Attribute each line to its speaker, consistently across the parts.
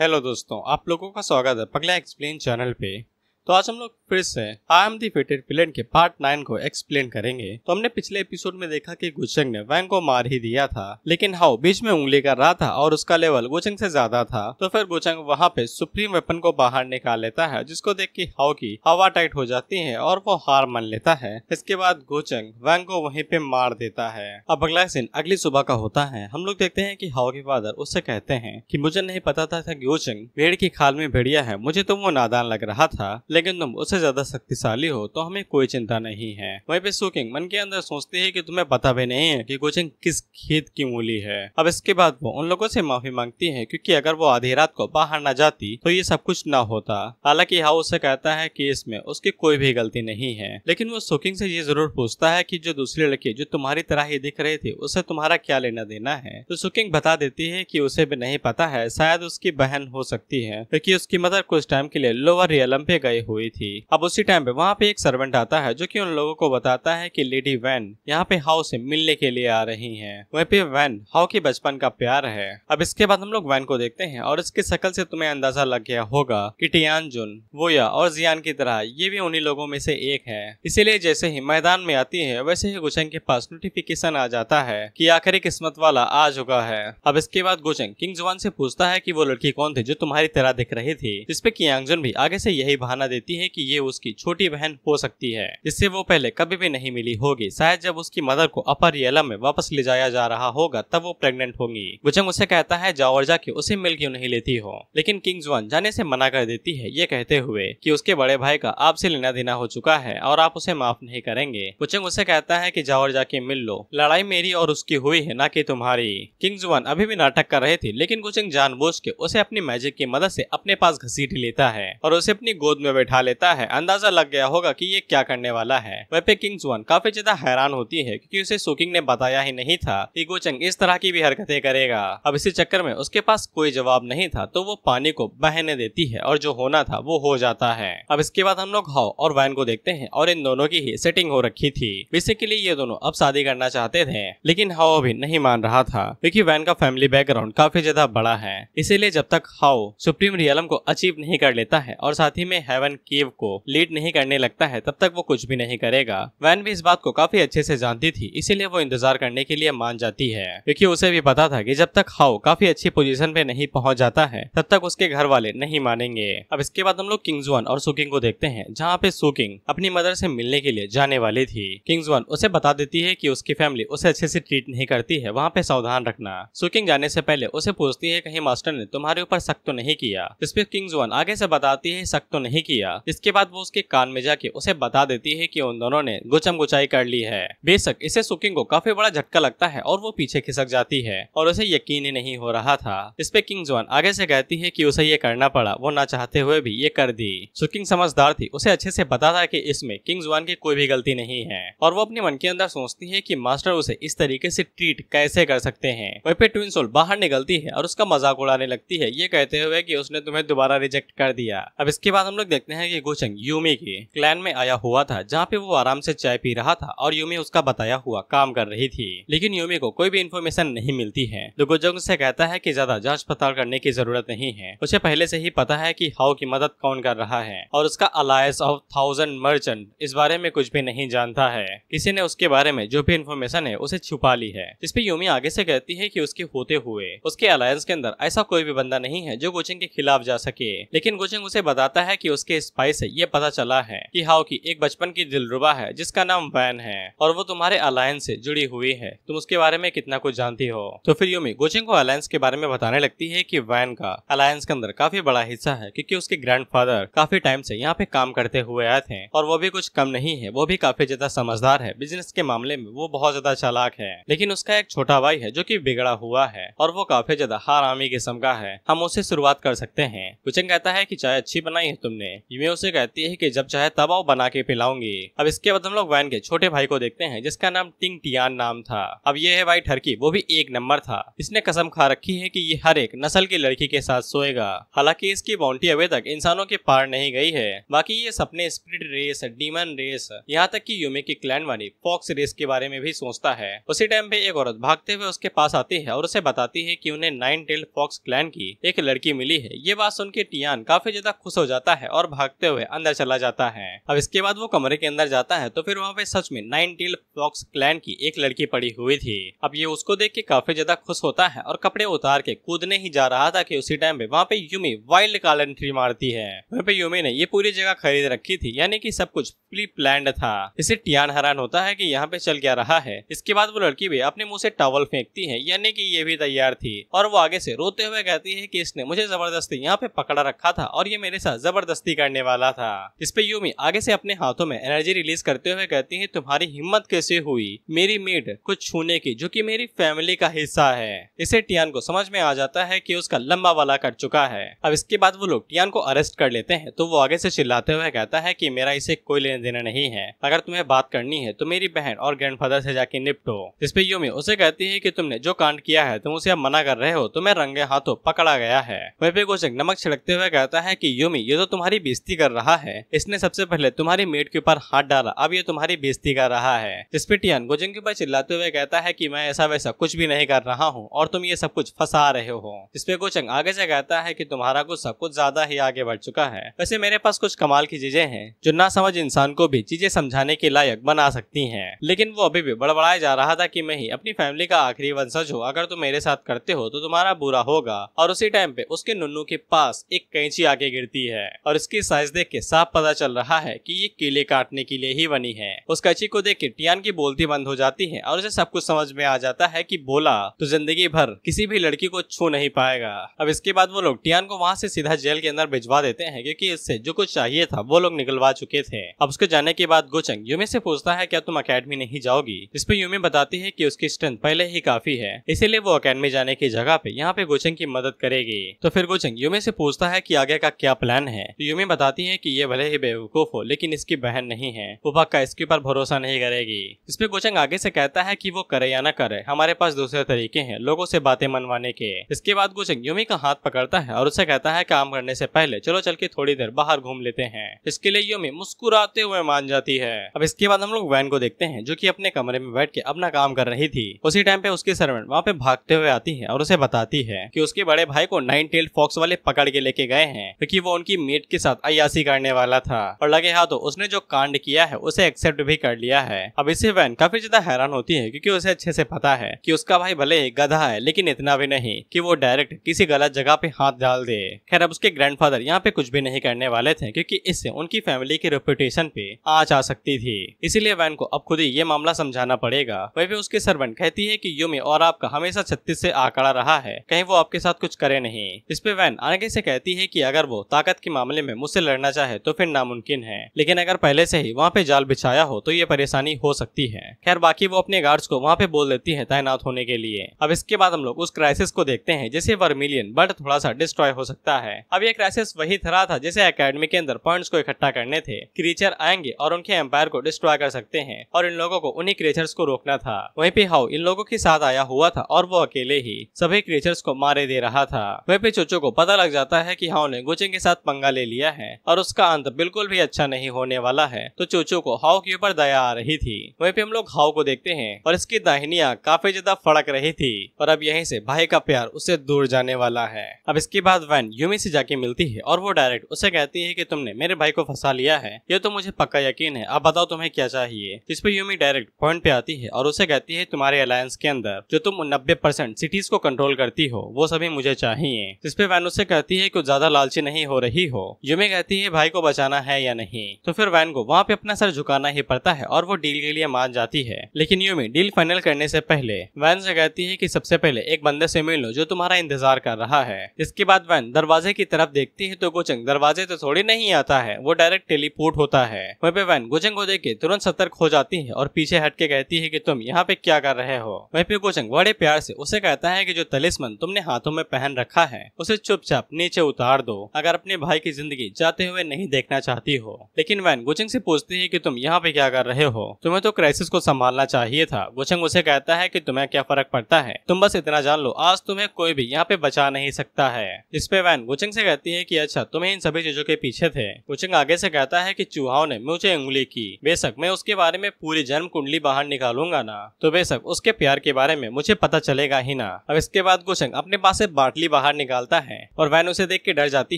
Speaker 1: Hello दोस्तों, आप लोगों का स्वागत है पगला एक्सप्लेन चैनल पे। तो आज हम लोग फिर से आई एम दी फेटेड विलेन के पार्ट 9 को एक्सप्लेन करेंगे। तो हमने पिछले एपिसोड में देखा कि गुचंग ने वैंग को मार ही दिया था, लेकिन हाओ बीच में उंगली कर रहा था और उसका लेवल गुचंग से ज्यादा था। तो फिर गुचंग वहाँ पे सुप्रीम वेपन को बाहर निकाल लेता है, जिसको देख के हाओ की हवा टाइट हो जाती है और वो हार मान लेता है। इसके बाद गुचंग वैंग को वहीं पे मार देता है। अब अगला सीन अगली सुबह का होता है। हम लोग देखते हैं कि हाओ के फादर उससे कहते हैं कि मुझे नहीं पता था कि गुचंग भेड़ की खाल में भेड़िया है, मुझे तो वो नादान लग रहा था, लेकिन तुम उससे ज्यादा शक्तिशाली हो तो हमें कोई चिंता नहीं है। वहीं पे सुकिंग मन के अंदर सोचती है कि तुम्हें पता भी नहीं है कि गुचंग किस खेत की मूली है। अब इसके बाद वो उन लोगों से माफी मांगती है, क्योंकि अगर वो आधी रात को बाहर न जाती तो ये सब कुछ न होता। हालांकि हाउ उससे कहता है कि इसमें उसकी कोई भी गलती नहीं है, लेकिन वो सुकिंग से ये जरूर पूछता है कि जो दूसरे लड़के जो तुम्हारी तरह ही दिख रहे थे उससे तुम्हारा क्या लेना देना है। तो सुकिंग बता देती है कि उसे भी नहीं पता है, शायद उसकी बहन हो सकती है, क्योंकि उसकी मदर कुछ टाइम के लिए लोअर रियलम पे गई हुई थी। अब उसी टाइम पे वहाँ पे एक सर्वेंट आता है जो कि उन लोगों को बताता है कि लेडी वैन यहाँ पे हाउ से मिलने के लिए आ रही हैं। वहीं पे वैन हाउ के बचपन का प्यार है। अब इसके बाद हम लोग वैन को देखते हैं और इसकी शक्ल से तुम्हें अंदाजा लग गया होगा कि टियानजुन, वोया और जियान की तरह ये भी उन्हीं लोगों में से एक है। इसीलिए जैसे ही मैदान में आती है वैसे ही गुचंग के पास नोटिफिकेशन आ जाता है कि आखिरी किस्मत वाला आ चुका है। अब इसके बाद गुचंग किंग जुआन से पूछता है कि वो लड़की कौन थी जो तुम्हारी तरह दिख रही थी, जिसपे कियांगजुन भी आगे से यही बहाना देती है कि ये उसकी छोटी बहन हो सकती है, जिससे वो पहले कभी भी नहीं मिली होगी। शायद जब उसकी मदर को अपर रियलम में वापस ले जाया जा रहा होगा तब वो प्रेग्नेंट होंगी। गुचंग उसे कहता है जाओ और जाके उसे मिल क्यों नहीं लेती हो, लेकिन किंग जुआन जाने से मना कर देती है, ये कहते हुए कि उसके बड़े भाई का आपसे लेना देना हो चुका है और आप उसे माफ नहीं करेंगे। गुचंग उसे कहता है कि जाओ और जाके मिल लो, लड़ाई मेरी और उसकी हुई है ना कि तुम्हारी। किंग जुआन अभी भी नाटक कर रहे थे, लेकिन गुचंग जानबूझ के उसे अपनी मैजिक की मदद से अपने पास घसीट लेता है और उसे अपनी गोद में बैठा लेता है। अंदाजा लग गया होगा कि ये क्या करने वाला है। वह पे किंग जुआन काफी ज्यादा हैरान होती है, क्योंकि उसे सुकिंग ने बताया ही नहीं था कि गुचंग इस तरह की भी हरकतें करेगा। अब इसी चक्कर में उसके पास कोई जवाब नहीं था, तो वो पानी को बहने देती है और जो होना था वो हो जाता है। अब इसके बाद हम लोग हाओ और वैन को देखते हैं और इन दोनों की ही सेटिंग हो रखी थी। बेसिकली ये दोनों अब शादी करना चाहते थे, लेकिन हाओ भी नहीं मान रहा था, क्योंकि वैन का फैमिली बैकग्राउंड काफी ज्यादा बड़ा है। इसीलिए जब तक हाओ सुप्रीम रियलम को अचीव नहीं कर लेता है और साथ ही में हेवन केव को लीड नहीं करने लगता है, तब तक वो कुछ भी नहीं करेगा। वैन भी इस बात को काफी अच्छे से जानती थी, इसीलिए वो इंतजार करने के लिए मान जाती है, क्योंकि उसे भी पता था कि जब तक हाओ काफी अच्छी पोजीशन पे नहीं पहुंच जाता है तब तक उसके घर वाले नहीं मानेंगे। अब इसके बाद हम लोग किंग जुआन और सुकिंग को देखते हैं, जहाँ पे सुकिंग अपनी मदर से मिलने के लिए जाने वाली थी। किंग जुआन उसे बता देती है कि उसकी फैमिली उसे अच्छे से ट्रीट नहीं करती है, वहाँ पे सावधान रखना। सुकिंग जाने से पहले उसे पूछती है कहीं मास्टर ने तुम्हारे ऊपर शक तो नहीं किया, जिसपे किंग जुआन आगे से बताती है शक तो नहीं किया। इसके बाद वो उसके कान में जाके उसे बता देती है कि उन दोनों ने गुचम गुचाई कर ली है। बेशक इसे सुकिंग को काफी बड़ा झटका लगता है और वो पीछे खिसक जाती है और उसे यकीन ही नहीं हो रहा था। इस पे किंग जुआन आगे से कहती है कि उसे ये करना पड़ा, वो ना चाहते हुए भी ये कर दी। सुकिंग समझदार थी, उसे अच्छे से पता था कि इसमें किंग जुआन की कोई भी गलती नहीं है और वो अपने मन के अंदर सोचती है कि मास्टर उसे इस तरीके से ट्रीट कैसे कर सकते हैं। वहीं पे ट्विन सोल बाहर निकलती है और उसका मजाक उड़ाने लगती है, ये कहते हुए कि उसने तुम्हें दोबारा रिजेक्ट कर दिया। अब इसके बाद हम लोग देखते हैं कि गुचंग यूमी के क्लैन में आया हुआ था, जहाँ पे वो आराम से चाय पी रहा था और यूमी उसका बताया हुआ काम कर रही थी, लेकिन यूमी को कोई भी इन्फॉर्मेशन नहीं मिलती है। तो गुचंग से कहता है कि ज्यादा जांच पड़ताल करने की जरूरत नहीं है, उसे पहले से ही पता है कि हाउ की मदद कौन कर रहा है और उसका अलायंस ऑफ 1000 मर्चेंट इस बारे में कुछ भी नहीं जानता है। किसी ने उसके बारे में जो भी इन्फॉर्मेशन है उसे छुपा ली है। इस पे यूमी आगे से कहती है कि उसके होते हुए उसके अलायंस के अंदर ऐसा कोई भी बंदा नहीं है जो गुचंग के खिलाफ जा सके, लेकिन गुचंग उसे बताता है कि उसके स्पाई से ये पता चला है कि हाउ की एक बचपन की दिलरुबा है जिसका नाम वैन है और वो तुम्हारे अलायंस से जुड़ी हुई है, तुम उसके बारे में कितना कुछ जानती हो। तो फिर यूमी गुचंग को अलायंस के बारे में बताने लगती है कि वैन का अलायंस के अंदर काफी बड़ा हिस्सा है, क्योंकि उसके ग्रैंडफादर काफी टाइम से यहाँ पे काम करते हुए आए थे और वो भी कुछ कम नहीं है, वो भी काफी ज्यादा समझदार है। बिजनेस के मामले में वो बहुत ज्यादा चालाक है, लेकिन उसका एक छोटा भाई है जो कि बिगड़ा हुआ है और वो काफी ज्यादा हरामी किस्म का है। हम उससे शुरुआत कर सकते हैं। गुचंग कहता है कि चाय अच्छी बनाई है तुमने, यूमी उसे कहती है कि जब चाहे तब आओ, बना के पिलाऊंगी। अब इसके बाद हम लोग वैन के छोटे भाई को देखते हैं जिसका नाम टिंग टियान नाम था। अब ये है भाई ठरकी, वो भी एक नंबर था। इसने कसम खा रखी है कि ये हर एक नस्ल की लड़की के साथ सोएगा। हालांकि इसकी बाउंटी अभी तक इंसानों के पार नहीं गई है। बाकी ये सपने स्पिरिट रेस, डीमन रेस, यहाँ तक कि यूमी की क्लैन वाली फॉक्स रेस के बारे में भी सोचता है। उसी टाइम पे एक औरत भागते हुए उसके पास आती है और उसे बताती है कि उन्हें 9 टेल्ड फॉक्स क्लैन की एक लड़की मिली है। ये बात सुन के टियान काफी ज्यादा खुश हो जाता है और भागते हुए अंदर चला जाता है। अब इसके बाद वो कमरे के अंदर जाता है तो फिर वहाँ पे सच में 9 टेल्ड फॉक्स क्लैन की एक लड़की पड़ी हुई थी। अब ये उसको देख के काफी ज्यादा खुश होता है और कपड़े उतार के कूदने ही जा रहा था कि उसी टाइम पे वहाँ पे यूमी वाइल्ड कॉल एंट्री मारती है। वहाँ पे यूमी ने ये पूरी जगह खरीद रखी थी, यानी कि सब कुछ प्री प्लान्ड था। इसे टियान हैरान होता है कि यहाँ पे चल क्या रहा है। इसके बाद वो लड़की भी अपने मुंह से टॉवल फेंकती है, यानी कि ये भी तैयार थी और वो आगे से रोते हुए कहती है कि इसने मुझे जबरदस्ती यहाँ पे पकड़ा रखा था और ये मेरे साथ जबरदस्ती करने वाला था। इस पे यूमी आगे से अपने हाथों में एनर्जी रिलीज करते हुए कहती है, तुम्हारी हिम्मत कैसे हुई मेरी मेड को छूने की, जो कि मेरी फैमिली का हिस्सा है। इसे टियान को समझ में आ जाता है कि उसका लंबा वाला कट चुका है। अब इसके बाद वो लोग टियान को अरेस्ट कर लेते हैं तो वो आगे से चिल्लाते हुए कहता है कि मेरा इसे कोई लेना देना नहीं है, अगर तुम्हें बात करनी है तो मेरी बहन और ग्रैंडफादर से जाके निपटो। इस पे यूमी उसे कहती है कि तुमने जो कांड किया है तुम उसे अब मना कर रहे हो, तुम्हें रंगे हाथों पकड़ा गया है। वहीं पे गोचंग नमक छिड़कते हुए कहता है कि यूमी ये तो तुम्हारी बेइज्जती कर रहा है, इसने सबसे पहले तुम्हारी मेड के ऊपर हाथ डाला, अब ये तुम्हारी बेइज्जती कर रहा है। इस पे टियान गोचंग के ऊपर चिल्लाते हुए कहता है कि मैं ऐसा वैसा कुछ भी नहीं कर रहा हूँ और तुम ये सब कुछ फंसा रहे हो। इस पे गोचंग आगे से कहता है कि तुम्हारा गुस्सा कुछ ज्यादा ही आगे बढ़ चुका है। वैसे मेरे पास कुछ कमाल की चीजें हैं जो ना समझ इंसान को भी चीजें समझाने के लायक बना सकती हैं, लेकिन वो अभी भी बड़बड़ाया जा रहा था कि मैं ही अपनी फैमिली का आखिरी वंशज हूँ, अगर तुम मेरे साथ करते हो तो तुम्हारा बुरा होगा। और उसी टाइम पे उसके नुन्नू के पास एक कैंची आके गिरती है और इसकी साइज देख के साफ पता चल रहा है कि ये केले काटने के लिए ही बनी है। उस कैंची को देख के टियान की बोलती बंद हो जाती है और उसे सब कुछ समझ में आ जाता है कि बोला तो जिंदगी भर किसी भी लड़की को छू नहीं पाएगा। अब इसके बाद वो लोग टियान को वहाँ से सीधा जेल के अंदर भिजवा देते हैं क्योंकि इससे जो कुछ चाहिए था वो लोग निकलवा चुके थे। अब उसके जाने के बाद गोचंग यूमी से पूछता है क्या तुम अकेडमी नहीं जाओगी। इस पे यूमी बताती है कि उसकी स्ट्रेंथ पहले ही काफी है, इसीलिए वो अकेडमी जाने की जगह पे यहाँ पे गोचंग की मदद करेगी। तो फिर गोचंग यूमी से पूछता है कि आगे का क्या प्लान है। तो यूमी बताती है कि ये भले ही बेवकूफ हो लेकिन इसकी बहन नहीं है, वो पक्का इसके ऊपर भरोसा नहीं करेगी। इस पे गोचंग आगे से कहता है कि वो करे या न करे, हमारे पास दूसरे तरीके हैं लोगों से बातें मनवाने के। इसके बाद गोचंग यूमी का हाथ पकड़ता है और उसे कहता है काम करने से पहले चलो चल के थोड़ी देर बाहर घूम लेते हैं। इसके लिए यूमी मुस्कुराते हुए मान जाती है। अब इसके बाद हम लोग वैन को देखते हैं जो कि अपने कमरे में बैठ के अपना काम कर रही थी। उसी टाइम पे उसकी सर्वेंट वहाँ पे भागते हुए आती है और उसे बताती है कि उसके बड़े भाई को 9 टेल्ड फॉक्स वाले पकड़ के लेके गए हैं क्योंकि वो उनकी मेट के साथ अय्यासी करने वाला था और लगे हाथों उसने जो कांड किया है उसे एक्सेप्ट भी कर लिया है। अब इसे वैन काफी ज्यादा हैरान होती है क्योंकि उसे अच्छे से पता है कि उसका भाई भले ही गधा है लेकिन इतना भी नहीं कि वो डायरेक्ट किसी गलत जगह पे हाथ डाल दे। खैर अब उसके ग्रैंडफादर यहाँ पे कुछ भी नहीं करने वाले थे क्योंकि इससे उनकी फैमिली की रेपुटेशन पे आंच आ सकती थी, इसीलिए वैन को अब खुद ही ये मामला समझाना पड़ेगा। वही भी उसकी सर्वेंट कहती है कि यूमी और आपका हमेशा 36 से आंकड़ा रहा है, कहीं वो आपके साथ कुछ करे नहीं। इस पे वैन आगे से कहती है कि अगर वो ताकत के मामले में मुझसे लड़ना चाहे तो फिर नामुमकिन है, लेकिन अगर पहले से ही वहाँ पे जाल बिछाया हो तो ये परेशानी हो सकती है। खैर बाकी वो अपने गार्ड्स को वहाँ पे बोल देती है तैनात होने के लिए। अब इसके बाद हम लोग उस क्राइसिस को देखते हैं जैसे वर्मिलियन बट थोड़ा सा डिस्ट्रॉय हो सकता है। अब ये क्राइसिस वही तरह था जैसे एकेडमी के अंदर पॉइंट्स को इकट्ठा करने थे, क्रीचर आएंगे और उनके एम्पायर को डिस्ट्रॉय कर सकते हैं और इन लोगों को उन्हीं क्रीचर्स को रोकना था। वहीं पे हाउ इन लोगों के साथ आया हुआ था और वो अकेले ही सभी क्रीचर्स को मारे दे रहा था। वहीं पे चोचो को पता लग जाता है कि हाउ ने गोचेंग के साथ पंगा ले लिया है और उसका अंत बिल्कुल भी अच्छा नहीं होने वाला है, तो चोचो को हाउ के ऊपर दया आ रही थी। वहीं पे हम लोग हाउ को देखते हैं और इसकी दाहिनी आंख काफी ज्यादा फड़क रही थी और अब यहीं से भाई का प्यार उससे दूर जाने वाला है। अब इसके बाद वैन यूमी से जाके मिलती है और वो डायरेक्ट उसे कहती है कि तुमने मेरे भाई को फंसा लिया है, ये तो मुझे पक्का यकीन है, अब बताओ तुम्हें क्या चाहिए। इस पे यूमी डायरेक्ट पॉइंट पे आती है और उसे कहती है तुम्हारे अलायंस के अंदर जो तुम 90% सिटीज को कंट्रोल करती हो वो सभी मुझे चाहिए। इस पे वैन उससे कहती है कुछ ज्यादा लालची नहीं हो रही हो। यूमी कहती है भाई को बचाना है या नहीं, तो फिर वैन को वहाँ पे अपना सर झुकाना ही पड़ता है और वो डील के लिए मान जाती है। लेकिन यूमी डील फाइनल करने से पहले वैन से कहती है कि सबसे पहले एक बंदे से मिल लो जो तुम्हारा इंतजार कर रहा है। इसके बाद वैन दरवाजे की तरफ देखती है तो गोचंग दरवाजे तो थोड़ी नहीं आता है, वो डायरेक्ट टेलीपोर्ट होता है। वहीं पे वैन गोचंग को देख के तुरंत सतर्क हो जाती है और पीछे हट के कहती है कि तुम यहाँ पे क्या कर रहे हो। वहीं पे गोचंग बड़े प्यार से उसे कहता है कि जो तलिस्मन तुमने हाथों में पहन रखा है उसे चुपचाप नीचे उतार दो, अगर अपने भाई की जिंदगी फैमिली जाते हुए नहीं देखना चाहती हो। लेकिन वैन गुचेंग से पूछती है कि तुम यहाँ पे क्या कर रहे हो, तुम्हें तो क्राइसिस को संभालना चाहिए था। गुचेंग उसे कहता है कि तुम्हें क्या फर्क पड़ता है, तुम बस इतना जान लो आज तुम्हें कोई भी यहाँ पे बचा नहीं सकता है। इस पे वैन गुचेंग से कहती है कि अच्छा तुम्हें इन सभी चीजों के पीछे थे। गुचेंग आगे से कहता है कि चूहाओं ने मुझे उंगली की, बेशक मैं उसके बारे में पूरी जन्म कुंडली बाहर निकालूंगा ना, तो बेशक उसके प्यार के बारे में मुझे पता चलेगा ही ना। अब इसके बाद गुचेंग अपने पास से बाटली बाहर निकालता है और वैन उसे देख के डर जाती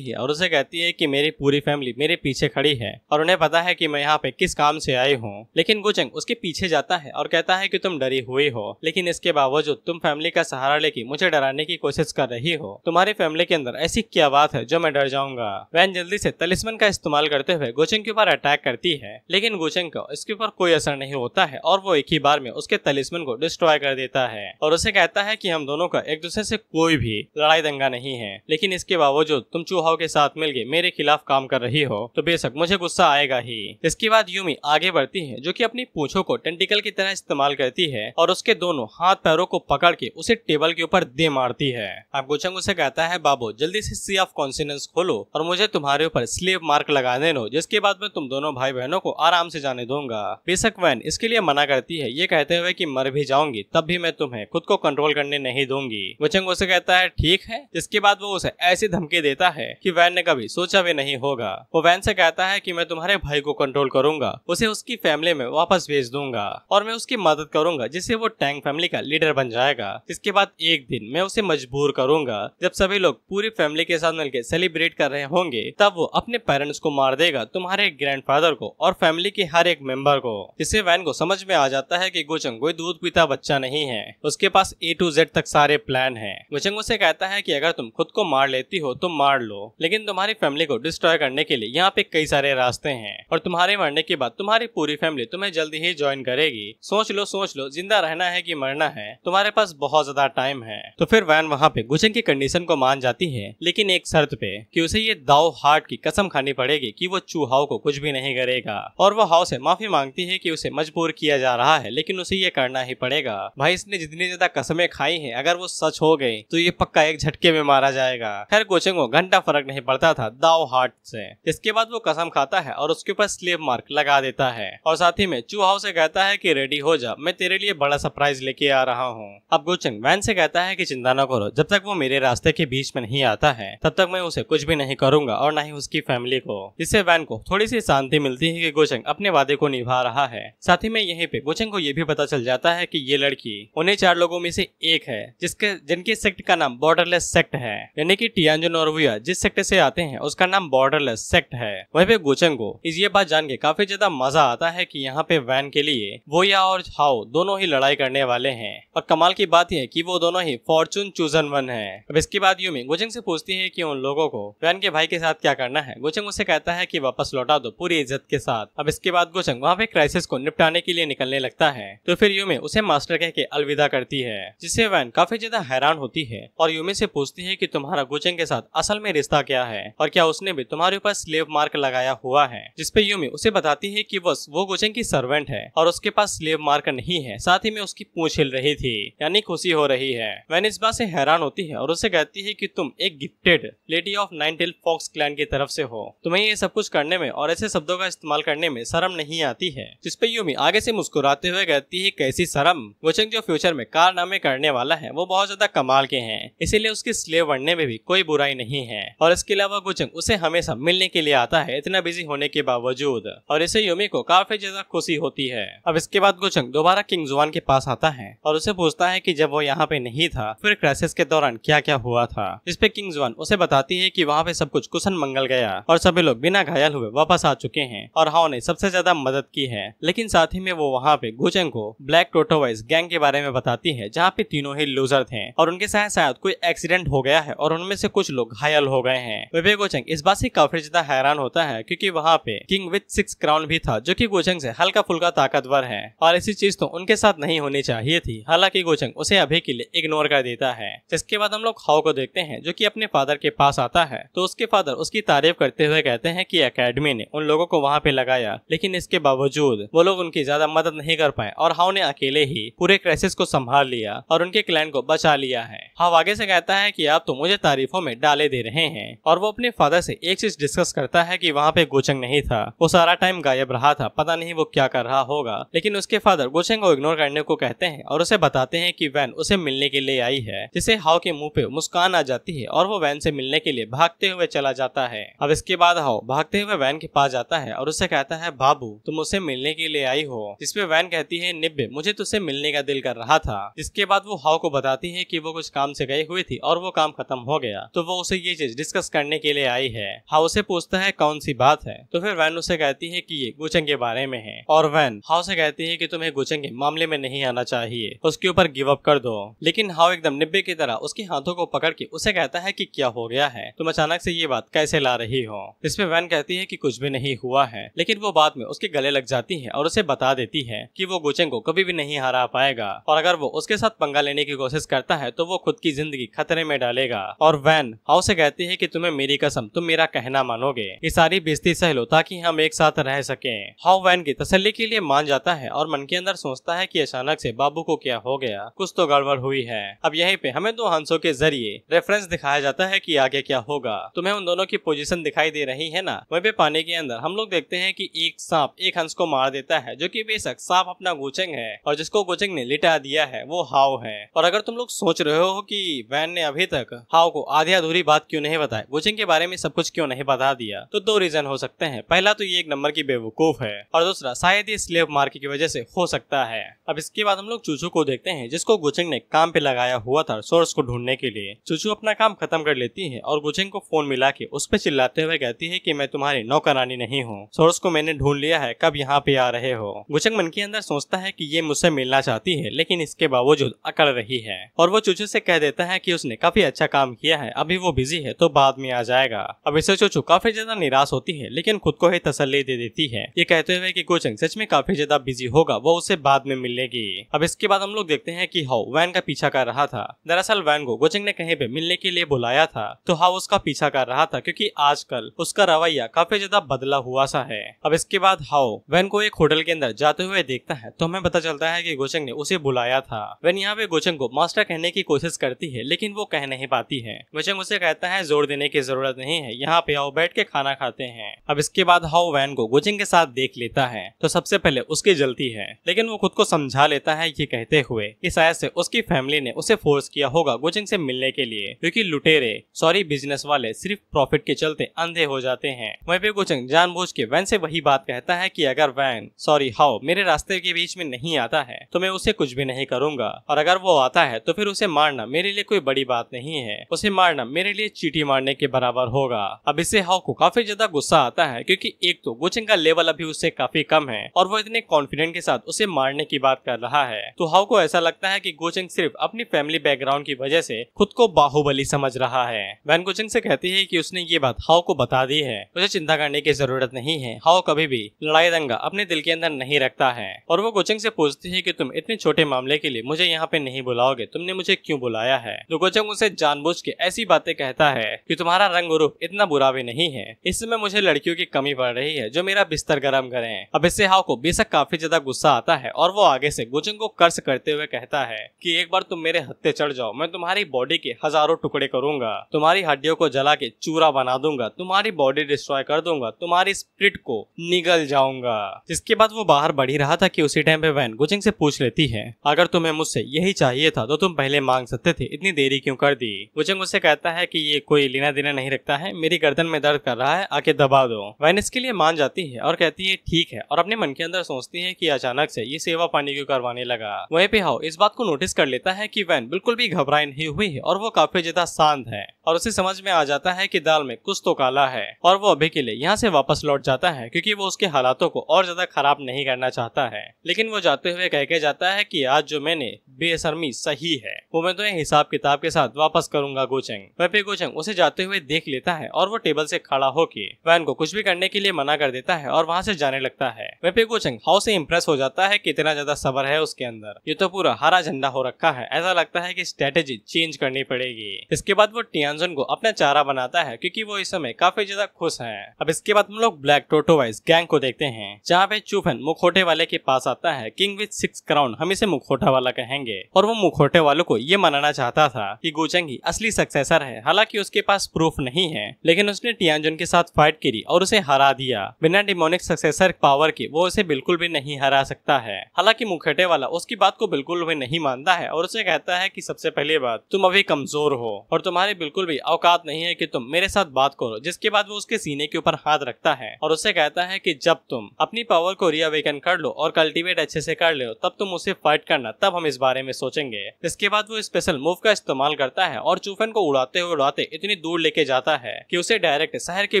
Speaker 1: है और उसे कहती है कि मेरी पूरी फैमिली मेरे पीछे खड़ी है और उन्हें पता है कि मैं यहाँ पे किस काम से आई हूँ। लेकिन गुचेंग उसके पीछे जाता है और कहता है कि तुम डरी हुई हो, लेकिन इसके बावजूद तुम फैमिली का सहारा लेके मुझे डराने की कोशिश कर रही हो। तुम्हारी फैमिली के अंदर ऐसी क्या बात है जो मैं डर जाऊंगा। वैन जल्दी से तलिस्मन का इस्तेमाल करते हुए गुचेंग के ऊपर अटैक करती है, लेकिन गुचेंग को इसके ऊपर कोई असर नहीं होता है और वो एक ही बार में उसके तलिस्मन को डिस्ट्रॉय कर देता है और उसे कहता है कि हम दोनों का एक दूसरे से कोई भी लड़ाई दंगा नहीं है, लेकिन इसके बावजूद तुम चूहाओं के साथ मिलकर मेरे खिलाफ काम कर रही हो तो बेशक मुझे गुस्सा आएगा ही। इसके बाद यूमी आगे बढ़ती है जो कि अपनी पूंछों को टेंटिकल की तरह इस्तेमाल करती है और उसके दोनों हाथ पैरों को पकड़ के उसे टेबल के ऊपर दे मारती है। अब गुचेंग उसे कहता है बाबू जल्दी से सी ऑफ कॉन्सिनेंस खोलो और मुझे तुम्हारे ऊपर स्लेव मार्क लगाने दो, जिसके बाद मैं तुम दोनों भाई बहनों को आराम से जाने दूंगा। बेशक वैन इसके लिए मना करती है, ये कहते हुए कि मर भी जाऊंगी तब भी मैं तुम्हें खुद को कंट्रोल करने नहीं दूंगी। गुचेंग उसे कहता है ठीक है, जिसके बाद वो उसे ऐसी धमकी देता है कि वैन ने कभी सोचा भी नहीं होगा। वो वैन से कहता है कि मैं तुम्हारे भाई को कंट्रोल करूंगा, उसे उसकी फैमिली में वापस भेज दूंगा और मैं उसकी मदद करूंगा जिससे वो टैंग फैमिली का लीडर बन जाएगा। इसके बाद एक दिन मैं उसे मजबूर करूंगा, जब सभी लोग पूरी फैमिली के साथ मिलकर सेलिब्रेट कर रहे होंगे तब वो अपने पेरेंट्स को मार देगा, तुम्हारे ग्रैंडफादर को और फैमिली के हर एक मेंबर को। जिससे वैन को समझ में आ जाता है कि गुचेंग कोई दूध पीता बच्चा नहीं है, उसके पास A to Z तक सारे प्लान हैं। गुचेंग उसे कहता है कि अगर तुम खुद को मार लेती हो तो मार लो, लेकिन तुम्हारी फैमिली को डिस्ट्रॉय करने के लिए यहाँ पे कई सारे रास्ते हैं और तुम्हारे मरने के बाद तुम्हारी पूरी फैमिली तुम्हें जल्दी ही ज्वाइन करेगी। सोच लो जिंदा रहना है कि मरना है, तुम्हारे पास बहुत ज्यादा टाइम है। तो फिर वैन वहाँ पे गुचेंग की कंडीशन को मान जाती है, लेकिन एक शर्त पे कि उसे ये दाव हार्ट की कसम खानी पड़ेगी कि वो चूहाओं को कुछ भी नहीं करेगा और वो हाउ से माफी मांगती है कि उसे मजबूर किया जा रहा है, लेकिन उसे ये करना ही पड़ेगा। भाई इसने जितनी ज्यादा कसमें खाई हैं, अगर वो सच हो गई तो ये पक्का एक झटके में मारा जाएगा। खैर गुचेंग को घंटा फर्क नहीं पड़ता था दाव हार्ट से। इसके बाद वो कसम खाता है और उसके ऊपर स्लेव मार्क लगा देता है और साथ ही में चूहाओं से कहता है कि रेडी हो जा, मैं तेरे लिए बड़ा सरप्राइज लेके आ रहा हूँ। अब गुचेंग वैन से कहता है कि चिंता न करो, जब तक वो मेरे रास्ते के बीच में नहीं आता है तब तक मैं उसे कुछ भी नहीं करूंगा और न ही उसकी फैमिली को। जिससे वैन को थोड़ी सी शांति मिलती है कि गुचेंग अपने वादे को निभा रहा है। साथ ही में यहीं पे गुचेंग को ये भी पता चल जाता है कि ये लड़की उन्हीं 4 लोगों में से एक है जिनके सेक्ट का नाम बॉर्डरलेस सेक्ट है, यानी कि टियानजिन और वुया जिस सेक्ट से आते हैं उसका नाम बॉर्डरलेस सेक्ट है। वहीं पे गुचेंग को ये बात जान के काफी ज्यादा मजा आता है कि यहाँ पे वैन के लिए वुया और हाओ दोनों ही लड़ाई करने वाले हैं और कमाल की बात है कि वो दोनों ही फॉर्चून चूजन वन है। अब इसके बाद यूमी गुचेंग से पूछती है कि उन लोगों को वैन के भाई के साथ क्या करना है। गुचेंग उसे कहता है कि वापस लौटा दो पूरी इज्जत के साथ। अब इसके बाद गुचेंग वहाँ पे क्राइसिस को निपटाने के लिए निकलने लगता है, तो फिर यूमी उसे मास्टर कह के अलविदा करती है, जिससे वैन काफी ज्यादा हैरान होती है और यूमी से पूछती है कि तुम्हारा गुचेंग के साथ असल में रिश्ता क्या है और क्या उसने भी तुम्हारे ऊपर स्लेव मार्क लगाया हुआ है। जिसपे यूमी उसे बताती है कि बस वो गुचेंग की सर्वेंट है और उसके पास स्लेव मार्क नहीं है, साथ ही में उसकी पूंछ हिल रही थी, यानी खुशी हो रही है। वैन इस बात से हैरान होती है और उसे कहती है कि तुम एक gifted lady of 9 tail fox clan की तरफ से हो, तुम्हें ये सब कुछ करने में और ऐसे शब्दों का इस्तेमाल करने में शर्म नहीं आती है। जिसपे यूमी आगे से मुस्कुराते हुए कहती है कैसी शर्म, गुचेंग जो फ्यूचर में कारनामे करने वाला है वो बहुत ज्यादा कमाल के हैं, इसीलिए उसकी स्लेव बनने में भी कोई बुराई नहीं है और इसके अलावा गुचेंग उसे हमेशा मिलने के लिए आता है इतना बिजी होने के बावजूद, और इसे यूमी को काफी ज्यादा खुशी होती है। अब इसके बाद गुचेंग दोबारा किंग जुआन के पास आता है और उसे पूछता है कि जब वो यहाँ पे नहीं था फिर क्राइसिस के दौरान क्या क्या हुआ था। जिस पे किंग जुआन उसे बताती है कि वहाँ पे सब कुछ कुशल मंगल गया और सभी लोग बिना घायल हुए वापस आ चुके हैं और हाओ ने सबसे ज्यादा मदद की है। लेकिन साथ ही में वो वहाँ पे गुचेंग को ब्लैक टोटोवाइज गैंग के बारे में बताती है, जहाँ पे तीनों ही लूजर थे और उनके साथ शायद कोई एक्सीडेंट हो गया है और उनमें से कुछ लोग घायल हो गए हैं। वे गुचेंग इस बात से काफी ज्यादा हैरान होता है क्योंकि वहाँ पे किंग विद 6 क्राउन भी था जो कि गुचेंग से हल्का फुल्का ताकतवर है और ऐसी चीज तो उनके साथ नहीं होनी चाहिए थी। हालांकि गुचेंग उसे अभी के लिए इग्नोर कर देता है। जिसके बाद हम लोग हाओ को देखते हैं जो कि अपने फादर के पास आता है, तो उसके फादर उसकी तारीफ करते हुए कहते हैं कि एकेडमी ने उन लोगों को वहाँ पे लगाया, लेकिन इसके बावजूद वो लोग उनकी ज्यादा मदद नहीं कर पाए और हाओ ने अकेले ही पूरे क्राइसिस को संभाल लिया और उनके क्लैन को बचा लिया है। हाओ आगे से कहता है कि आप तो मुझे तारीफों में डाले दे रहे हैं और वो अपने फादर से एक चीज डिस्कस करता है कि वहाँ पे गोचंग नहीं था, वो सारा टाइम गायब रहा था, पता नहीं वो क्या कर रहा होगा। लेकिन उसके फादर गोचंग को इग्नोर करने को कहते हैं और उसे बताते हैं कि वैन उसे मिलने के लिए आई है, जिससे हाउ के मुंह पे मुस्कान आ जाती है और वो वैन से मिलने के लिए भागते हुए चला जाता है। अब इसके बाद हाउ भागते हुए वैन के पास जाता है और उससे कहता है, बाबू तुम मुझसे मिलने के लिए आई हो। जिसपे वैन कहती है, निब्बे मुझे तुझसे मिलने का दिल कर रहा था। जिसके बाद वो हाउ को बताती है कि वो कुछ काम से गई हुई थी और वो काम खत्म हो गया, तो वो उसे ये चीज डिस्कस करने के लिए आई है। हाउ से पूछता है कौन सी बात है, तो फिर वैन उसे कहती है कि ये गोचंग के बारे में है। और वैन हाउ से कहती है कि तुम्हें गोचंग के मामले में नहीं आना चाहिए, उसके ऊपर गिव अप कर दो। लेकिन हाउ एकदम निब्बे की तरह उसके हाथों को पकड़ के उसे कहता है कि क्या हो गया है, तुम अचानक से ये बात कैसे ला रही हो। इसमें वैन कहती है कि कुछ भी नहीं हुआ है, लेकिन वो बाद में उसके गले लग जाती है और उसे बता देती है कि वो गोचंग को कभी भी नहीं हरा पाएगा और अगर वो उसके साथ पंगा लेने की कोशिश करता है तो वो खुद की जिंदगी खतरे में डालेगा। और वैन हाउ से कहती है कि तुम्हें मेरी कसम, तुम मेरा कहना मानोगे, ये सारी बेइज्जती सह लो ताकि हम एक साथ रह सकें। हाउ वैन की तसल्ली के लिए मान जाता है और मन के अंदर सोचता है कि अचानक से बाबू को क्या हो गया, कुछ तो गड़बड़ हुई है। अब यहीं पे हमें दो हंसों के जरिए रेफरेंस दिखाया जाता है कि आगे क्या होगा। तुम्हें उन दोनों की पोजीशन दिखाई दे रही है ना, वहीं पे पानी के अंदर हम लोग देखते हैं कि एक सांप एक हंस को मार देता है, जो कि बेशक सांप अपना गोचंग है और जिसको गोचंग ने लिटा दिया है वो हाउ है। और अगर तुम लोग सोच रहे हो कि वैन ने अभी तक हाउ को आधी अधूरी बात क्यों नहीं बताई, गोचंग के बारे में सब कुछ क्यों नहीं बता दिया, तो दो रीजन हो सकते हैं। पहला तो ये एक नंबर की बेवकूफ है और दूसरा शायद ये स्लेव मार्केट की वजह से हो सकता है। अब इसके बाद हम लोग चूचू को देखते हैं, जिसको गोचंग ने काम पे लगाया हुआ था सोर्स को ढूंढने के लिए। चूचू अपना काम खत्म कर लेती है और गोचंग को फोन मिला के उस पे चिल्लाते हुए कहती है कि मैं तुम्हारी नौकरानी नहीं हूँ, सोर्स को मैंने ढूंढ लिया है, कब यहाँ पे आ रहे हो। गोचंग मन के अंदर सोचता है कि ये मुझसे मिलना चाहती है, लेकिन इसके बावजूद अकड़ रही है और वो चूचू से कह देता है कि उसने काफी अच्छा काम किया है, अभी वो बिजी है तो बाद में आ जाएगा। अब इससे चूचू काफी ज्यादा निराश होती है, लेकिन खुद को ही तसल्ली दे देती है, ये कहते हुए कि गोचंग सच में काफी ज्यादा बिजी होगा, वो उससे बाद में मिलेगी। अब इसके बाद हम लोग देखते हैं कि हाउ वैन का पीछा कर रहा था। दरअसल वैन को गोचंग ने कहीं पे मिलने के लिए बुलाया था, तो हाउ उसका पीछा कर रहा था क्योंकि आजकल उसका रवैया काफी ज्यादा बदला हुआ सा है। अब इसके बाद हाउ वैन को एक होटल के अंदर जाते हुए देखता है, तो हमें पता चलता है कि गोचंग ने उसे बुलाया था। वैन यहाँ पे गोचंग को मास्टर कहने की कोशिश करती है, लेकिन वो कह नहीं पाती है। गोचंग उसे कहता है जोर देने की जरूरत नहीं है, यहाँ पे आओ बैठ के खाना खाते हैं। अब इसके बाद हाउ वैन को गोचंग के साथ देख लेता है, तो सबसे पहले उसकी जलती है, लेकिन वो खुद को समझा लेता है ये कहते हुए कि शायद से उसकी फैमिली ने उसे फोर्स किया होगा गोचंग से मिलने के लिए, क्योंकि लुटेरे सॉरी बिजनेस वाले सिर्फ प्रॉफिट के चलते अंधे हो जाते हैं। वहीं पे गोचंग जानबूझ के वैन से वही बात कहता है कि अगर वैन सॉरी हाउ मेरे रास्ते के बीच में नहीं आता है तो मैं उसे कुछ भी नहीं करूंगा, और अगर वो आता है तो फिर उसे मारना मेरे लिए कोई बड़ी बात नहीं है, उसे मारना मेरे लिए चींटी मारने के बराबर होगा। अब इससे हाउ को काफी ज्यादा गुस्सा आता है, क्योंकि एक तो गोचंग का लेवल अभी उससे काफी कम है और वो इतने कॉन्फिडेंट के साथ उसे मारने की बात कर रहा है। तो हाउ को ऐसा लगता है कि गोचंग सिर्फ अपनी फैमिली बैकग्राउंड की वजह से खुद को बाहुबली समझ रहा है। वैन गोचंग से कहती है कि उसने ये बात हाउ को बता दी है, उसे चिंता करने की जरूरत नहीं है, हाउ कभी भी लड़ाई दंगा अपने दिल के अंदर नहीं रखता है। और वो गोचंग से पूछती है कि तुम इतने छोटे मामले के लिए मुझे यहाँ पे नहीं बुलाओगे, तुमने मुझे क्यों बुलाया है। तो गोचंग उसे जानबूझ के ऐसी बातें कहता है कि तुम्हारा रंग रूप इतना बुरा भी नहीं है, इस समय मुझे लड़कियों की कमी पड़ रही है जो मेरा बिस्तर गर्म करें। अब इससे हाउ को बेशक काफी ज्यादा गुस्सा आता है और वो आगे से गोचंग को कर्ज करते हुए कहता है कि एक बार तुम मेरे हत्थे चढ़ जाओ, मैं तुम्हारी बॉडी के हजारों टुकड़े करूंगा, तुम्हारी हड्डियों को जला के चूरा बना दूंगा, तुम्हारी बॉडी डिस्ट्रॉय कर दूंगा, तुम्हारी स्प्रिट को निगल जाऊंगा। जिसके बाद वो बाहर बढ़ ही रहा था कि उसी टाइम पे वैन गोचंग से पूछ लेती है, अगर तुम्हें मुझसे यही चाहिए था तो तुम पहले मांग सकते थे, इतनी देरी क्यों कर दी। गोचंग उससे कहता है कि ये कोई लेना देना नहीं रखता है, मेरी गर्दन में दर्द कर रहा है, आके दबा दो। वैन इसके लिए मान जाती है और कहती है ठीक है, और अपने मन के अंदर सोचती है कि अचानक से ये सेवा पानी क्यों करवाने लगा। वहीं पे हाउ इस बात को नोटिस कर लेता है कि वैन बिल्कुल भी घबराई नहीं हुई है और वो काफी ज्यादा शांत है, और उसे समझ में आ जाता है कि दाल में कुछ तो काला है, और वो अभी के लिए यहाँ से वापस लौट जाता है क्योंकि वो उसके हालातों को और ज्यादा खराब नहीं करना चाहता है। लेकिन वो जाते हुए कह के जाता है कि आज जो मैंने बेशर्मी सही है वो मैं तो हिसाब किताब के साथ वापस करूंगा गोचंग। वहीं पे गोचंग उसे जाते हुए देख लेता है और वो टेबल से खड़ा होके वैन को कुछ भी करने के लिए मना कर देता है और वहाँ से जाने लगता है। वहीं पे गोचंग हाउ से इम्प्रेस हो जाता है कितना ज्यादा सब्र है उसके अंदर, ये तो पूरा हरा झंडा हो रखा है, ऐसा लगता है कि स्ट्रेटेजी चेंज करनी पड़ेगी। इसके बाद वो टियानजुन को अपना चारा बनाता है क्योंकि वो इस समय काफी ज्यादा खुश है। अब इसके बाद हम लोग ब्लैक टोटोवाइज गैंग को देखते हैं, जहाँ पे चुफन मुखोटे वाले के पास आता है, किंग विद 6 क्राउन, हम इसे मुखोटा वाला कहेंगे, और वो मुखोटे वालों को ये मनाना चाहता था कि गोचंग ही असली सक्सेसर है। हालांकि उसके पास प्रूफ नहीं है, लेकिन उसने टियानजुन के साथ फाइट करी और उसे हरा दिया। बिना डिमोनिक सक्सेसर पावर के वो उसे बिल्कुल भी नहीं हरा सकता है। हालांकि मुखौटे वाला उसकी बात को बिल्कुल भी नहीं मानता है और उसे कहता है कि सबसे पहली बात, तुम अभी कमजोर हो और तुम्हारी बिल्कुल भी औकात नहीं है कि तुम मेरे साथ बात करो। जिसके बाद वो उसके सीने के ऊपर हाथ रखता है और उससे कहता है कि जब तुम अपनी पावर को रीअवेकन कर लो और कल्टीवेट अच्छे से कर लो तब तुम उसे फाइट करना, तब हम इस बारे में सोचेंगे। इसके बाद वो स्पेशल मूव का इस्तेमाल करता है और चूफन को उड़ाते हुए उड़ाते इतनी दूर लेके जाता है कि उसे डायरेक्ट शहर के